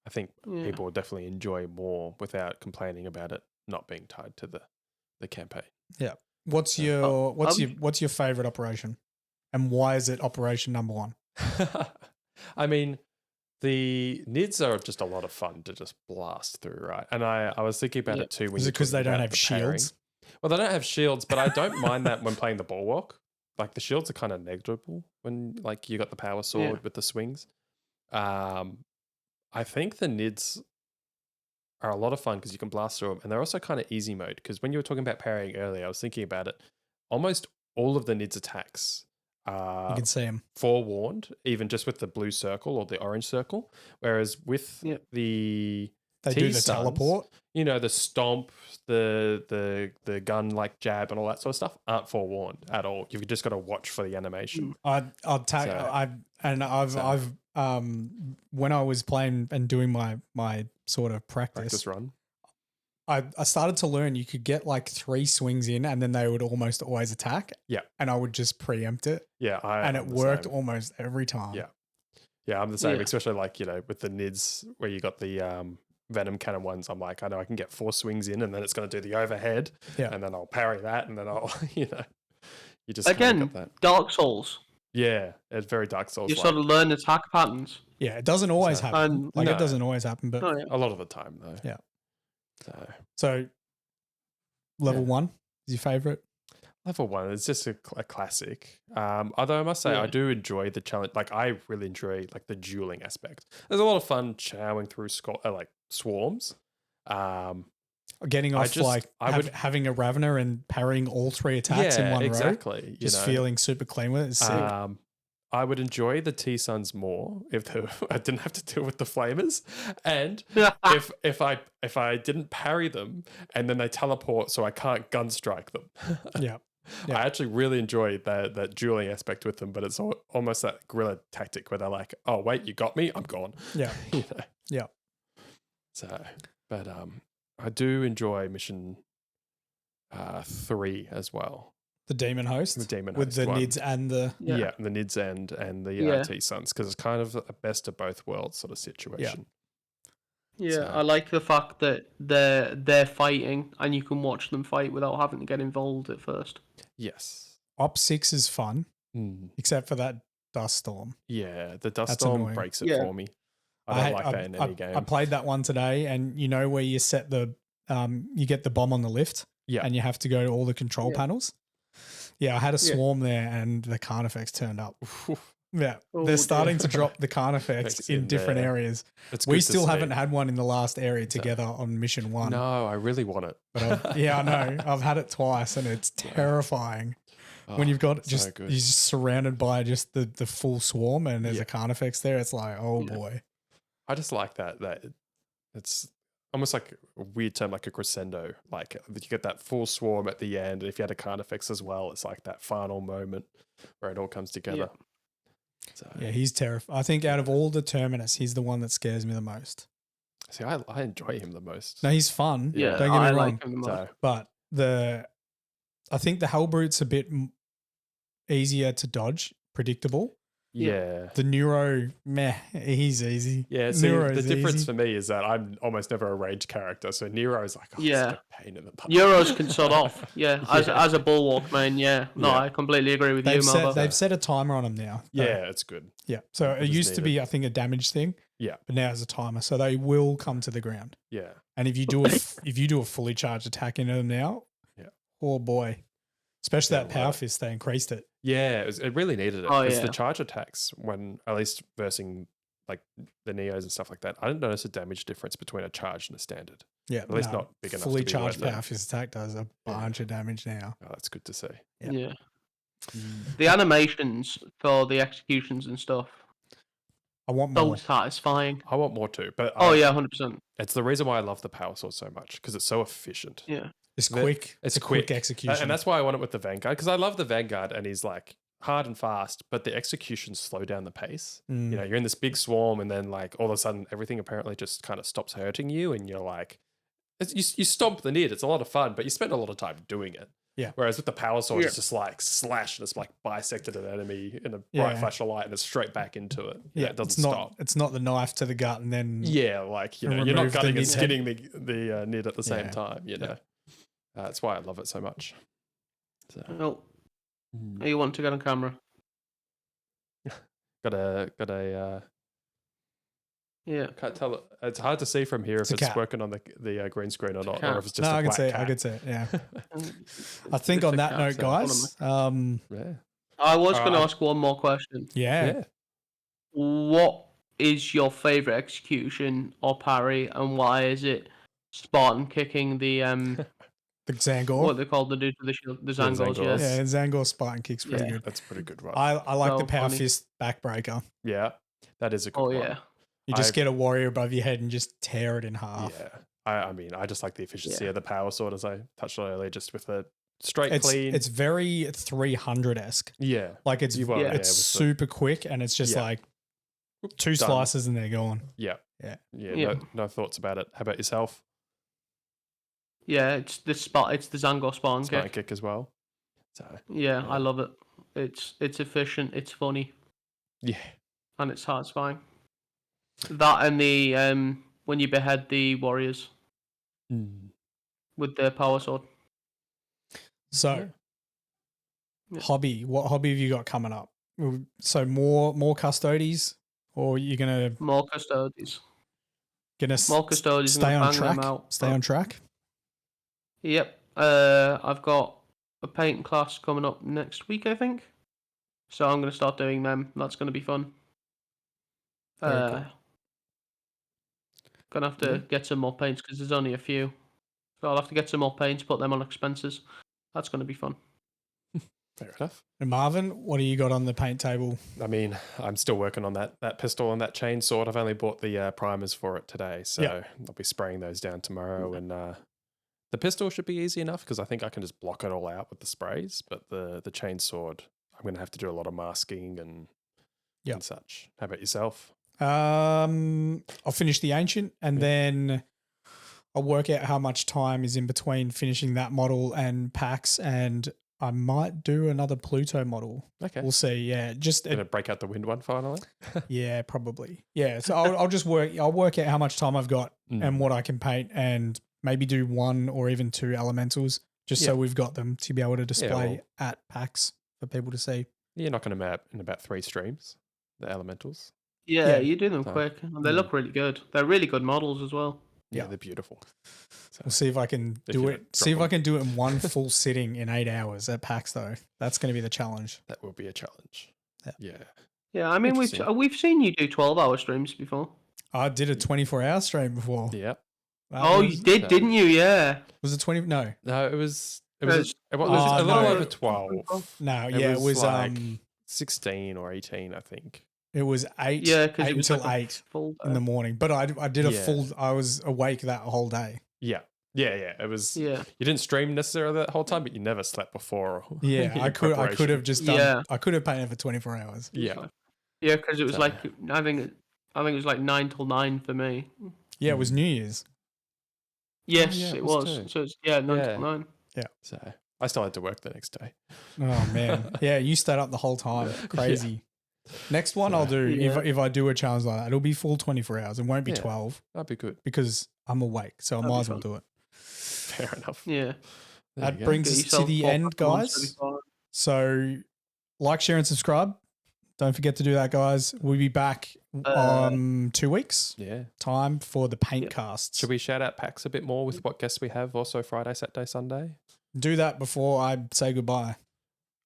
I think people will definitely enjoy more without complaining about it not being tied to the campaign. Yeah. What's your favorite operation, and why is it operation number 1? I mean, the NIDs are just a lot of fun to just blast through, right? And I was thinking about it too. Is it because they don't have shields? Well, they don't have shields, but I don't mind that when playing the Bulwark. Like the shields are kind of negligible when like you got the power sword with the swings. I think the NIDs are a lot of fun because you can blast through them, and they're also kind of easy mode because when you were talking about parrying earlier, I was thinking about it. Almost all of the NIDs attacks you can see them forewarned, even just with the blue circle or the orange circle. Whereas with the they do the teleport, the stomp, the gun like jab and all that sort of stuff aren't forewarned at all. You've just got to watch for the animation. I've when I was playing and doing my sort of practice run, I started to learn you could get like 3 swings in and then they would almost always attack. Yeah. And I would just preempt it. Yeah. And it worked almost every time. Yeah. Yeah, I'm the same, especially like, with the NIDs where you got the Venom Cannon ones. I'm like, I know I can get 4 swings in and then it's going to do the overhead. Yeah. And then I'll parry that and then I'll, you just again, Dark Souls. Yeah, it's very Dark Souls. You sort of learn attack patterns. Yeah, it doesn't always happen. It doesn't always happen, but a lot of the time though. Yeah. So level 1 is your favorite? Level 1 is just a classic. Although I must say I do enjoy the challenge. Like I really enjoy like the dueling aspect. There's a lot of fun chowing through swarms. Getting off having a Ravener and parrying all 3 attacks in one row. Exactly. Just feeling super clean with it. It's sick. I would enjoy the T-Suns more if I didn't have to deal with the flamers, and if I didn't parry them and then they teleport so I can't gun strike them. Yeah. I actually really enjoy that dueling aspect with them, but it's almost that guerrilla tactic where they're like, "Oh wait, you got me, I'm gone." Yeah. Yeah. So, but I do enjoy mission 3 as well. The Demon Host? The Demon with Host the one. NIDs and the... Yeah, the NIDs and the T-Suns, because it's kind of a best of both worlds sort of situation. Yeah, I like the fact that they're fighting and you can watch them fight without having to get involved at first. Yes. Op 6 is fun, except for that Dust Storm. Yeah, the Dust Storm breaks it for me. I don't like that in any game. I played that one today, and you know where you set you get the bomb on the lift, and you have to go to all the control panels. Yeah, I had a swarm there, and the Carnifex turned up. Yeah, Oh, they're dear. starting to drop the Carnifex Effects in in different there. areas. It's We good to still see. haven't had one in the last area together on mission 1. No, I really want it. But I know. I've had it twice and it's terrifying. When you've got so good. you're just surrounded by just the full swarm and there's Yeah. a Carnifex there, it's like, oh Yeah. boy. I just like that it's almost like a weird term, like a crescendo. Like you get that full swarm at the end, and if you had a Carnifex as well, it's like that final moment where it all comes together. So Yeah, he's terrifying. I think out of all the Terminus, he's the one that scares me the most. see, I enjoy him the most. No, he's fun. Yeah, Don't get me I wrong. like him the most. So But I think the Hellbrute's a bit easier to dodge, predictable. yeah. The Neuro, he's easy. Yeah, see, Neuro's the difference easy. for me is that I'm almost never a rage character. So Nero's like, Yeah. it's a pain in the butt. Euros can sort off. Yeah, Yeah. as a bulwark main. Yeah, no, Yeah. I completely agree with you, Malvo. They've set a timer on them now. though. Yeah, it's good. Yeah. So it It is used to be, I think, a damage thing. Yeah. But now it's a timer. So they will come to the ground. Yeah. And if you do a fully charged attack into them now, Yeah. oh boy. Especially Yeah, that I power love it. fist, they increased it. Yeah, it really needed it. Oh, Because yeah. the charge attacks, when at least versing like the Neos and stuff like that, I didn't notice a damage difference between a charged and a standard. Yeah. At least not big enough Fully to be charged worth it. power fist attack does a bunch of damage now. Oh, that's good to see. Yeah. Yeah. The animations for the executions and stuff, I want so more. satisfying. I want more too, but Oh yeah, 100%. it's the reason why I love the power sword so much because it's so efficient. Yeah. It's The- quick. it's a quick quick. execution. And that's why I want it with the Vanguard because I love the Vanguard and he's like hard and fast, but the executions slow down the pace. Mm. You know, you're in this big swarm and then like all of a sudden everything apparently just kind of stops hurting you and you're like, you stomp the nid. It's a lot of fun, but you spend a lot of time doing it. Yeah. Whereas with the power sword, Yeah. it's just like slash and it's like bisected an enemy in a bright Yeah. flash of light and it's straight back into it. Yeah, It doesn't it's not. stop. It's not the knife to the gut and then. Yeah, like you And know, you're not remove the cutting and nid. skinning the nid at the same Yeah. time. You know, that's why I love it so much. So, Oh, you want to get on camera? got a. Yeah. Can't tell. It's hard to see from here It's a if it's cat. working on the green screen or not, cat. or if it's just No, a I can black see it. cat. I can see it. Yeah. I It's think on a that cat, note, so- guys. Yeah. I was going to Alright. ask one more question. Yeah. What is your favorite execution or parry, and why is it Spartan kicking the The Zangor. what they call the dude with the shield, the Zangors? Zangors. Yeah. Yeah, Zangor Spartan kick's pretty Yeah. good. That's pretty good, right? I like the So power funny. fist backbreaker. Yeah, that is a good Oh one. yeah. You just I've- get a warrior above your head and just tear it in half. Yeah. I mean, I just like the efficiency Yeah. of the power sword, as I touched on earlier, just with a straight, It's clean. it's very 300 esque. yeah, Like it's You are, yeah, it's with the- super quick and it's just Yeah. like two Done. slices and they're gone. yeah, Yeah. Yeah. No thoughts about it. How about yourself? Yeah, it's the Zangor Spartan Spartan kick. kick as well. So Yeah, Yeah. I love it. It's efficient, it's funny, yeah, and it's satisfying. That and the when you behead the warriors with the power sword. So Yeah. hobby, what hobby have you got coming up? So more custodies, or you're gonna More custodies. s- More custodies. stay and on bang track? them out. Stay on track? Yep. I've got a paint class coming up next week, I think. So I'm going to start doing them. That's going to be fun. Very cool. Gonna have to get some more paints because there's only a few. So I'll have to get some more paints, put them on expenses. That's going to be fun. fair enough. And Marvin, what do you got on the paint table? I mean, I'm still working on that pistol and that chain sword. I've only bought the primers for it today, so Yeah. I'll be spraying those down tomorrow. And the pistol should be easy enough because I think I can just block it all out with the sprays. But the chain sword, I'm going to have to do a lot of masking and such. How about yourself? I'll finish the ancient and then I'll work out how much time is in between finishing that model and packs, and I might do another Pluto model. Okay. We'll see. Yeah, just Going to break out the wind one finally? yeah, probably. Yeah, so I'll just work. I'll work out how much time I've got and what I can paint, and maybe do one or even two elementals, just so Yeah. we've got them to be able to display well- at PAX for people to see. You're knocking them out in about 3 streams, the elementals. Yeah, Yeah. you do them So, quick. And they look really good. They're really good models as well. Yeah, Yeah. they're beautiful. So, We'll see if I can If do you it. don't See if drop I can do it in one full sitting in 8 hours at PAX, though. That's going to be the challenge. that will be a challenge. Yeah. Yeah. Yeah, I mean we've seen you do 12-hour streams before. I did a 24-hour stream before. Yep. You did, didn't you? Yeah. Was it 20? No. No, it was a no. little over 12. No, it was like 16 or 18, I think. It was 8. Yeah, because it was until like 8 in the morning. But I did a full. I was awake that whole day. Yeah. It was. Yeah. You didn't stream necessarily that whole time, but you never slept before. Yeah, I could have just done. Yeah. I could have painted for 24 hours. Yeah. Yeah, because it was like I think it was like 9 till 9 for me. Yeah, it was New Year's. Yes, it was. So it's 9 till 9. Yeah. So I still had to work the next day. Oh man. Yeah, you stayed up the whole time. Crazy. Next one I'll do if I do a challenge like that, it'll be full 24 hours. It won't be 12. That'd be good because I'm awake, so I might as well do it. Fair enough. Yeah. That brings us to the end, guys. So, like, share, and subscribe. Don't forget to do that, guys. We'll be back 2 weeks. Yeah. Time for the paint casts. Should we shout out packs a bit more with what guests we have also Friday, Saturday, Sunday? Do that before I say goodbye.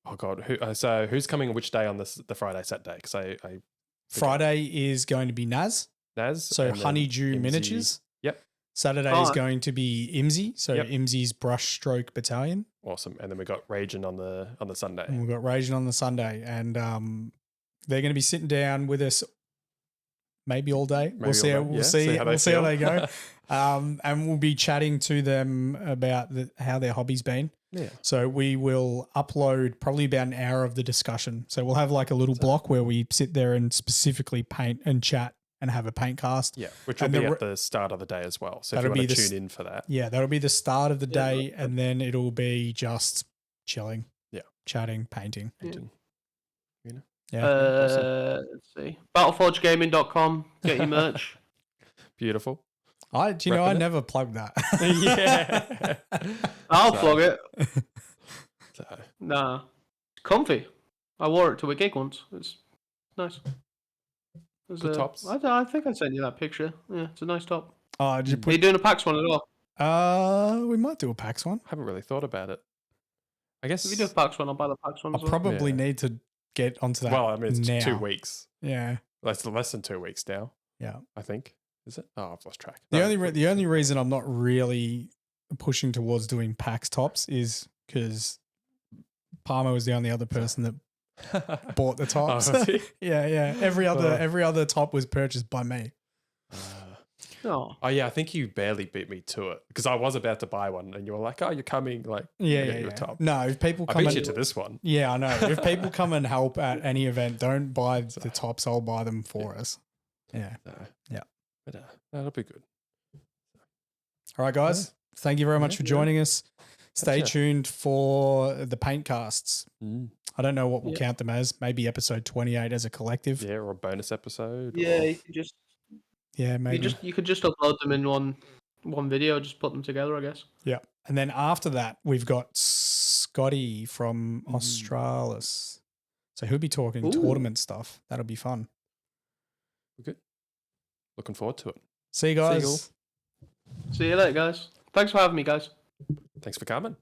Oh, God. So who's coming which day on the Friday, Saturday? Because I Friday is going to be Naz. So Honeydew Miniatures. Yep. Saturday is going to be Imsy. So Imsy's Brushstroke Battalion. Awesome. And then we got Ragin on the Sunday. And we've got Ragin on the Sunday. And they're going to be sitting down with us maybe all day. We'll see how they go. And we'll be chatting to them about how their hobby's been. Yeah. So we will upload probably about an hour of the discussion. So we'll have like a little block where we sit there and specifically paint and chat and have a paint cast. Yeah, which will be at the start of the day as well. So if you want to tune in for that. Yeah, that'll be the start of the day, and then it'll be just chilling. Yeah. Chatting, painting. You know? Yeah. Awesome. Let's see. Battleforgedgaming.com. Get your merch. Beautiful. I never plugged that. Yeah. I'll plug it. Nah. It's comfy. I wore it to a gig once. It's nice. Good tops. I think I sent you that picture. Yeah, it's a nice top. Are you doing a PAX one as well? We might do a PAX one. I haven't really thought about it. I guess if you do a PAX one, I'll buy the PAX one. I probably need to get onto that. Well, I mean, it's now. 2 weeks. Yeah. That's less than 2 weeks now. Yeah. I think. Is it? Oh, I've lost track. The only reason I'm not really pushing towards doing PAX tops is because Parmo is the only other person that bought the tops. Yeah. Every other top was purchased by me. Oh yeah, I think you barely beat me to it because I was about to buy one and you were like, "Oh, you're coming!" Like, yeah. Top. No, if people come, I beat you to this one. Yeah, I know. If people come and help at any event, don't buy the tops. I'll buy them for us. Yeah, but that'll be good. All right, guys. Thank you very much for joining us. Stay tuned for the paint casts. I don't know what we'll count them as. Maybe episode 28 as a collective. Yeah, or a bonus episode. Yeah, you can just. Yeah, maybe. You could just upload them in one video, just put them together, I guess. Yeah. And then after that, we've got Scotty from Australis. So he'll be talking tournament stuff. That'll be fun. Good. Looking forward to it. See you guys. See you later, guys. Thanks for having me, guys. Thanks for coming.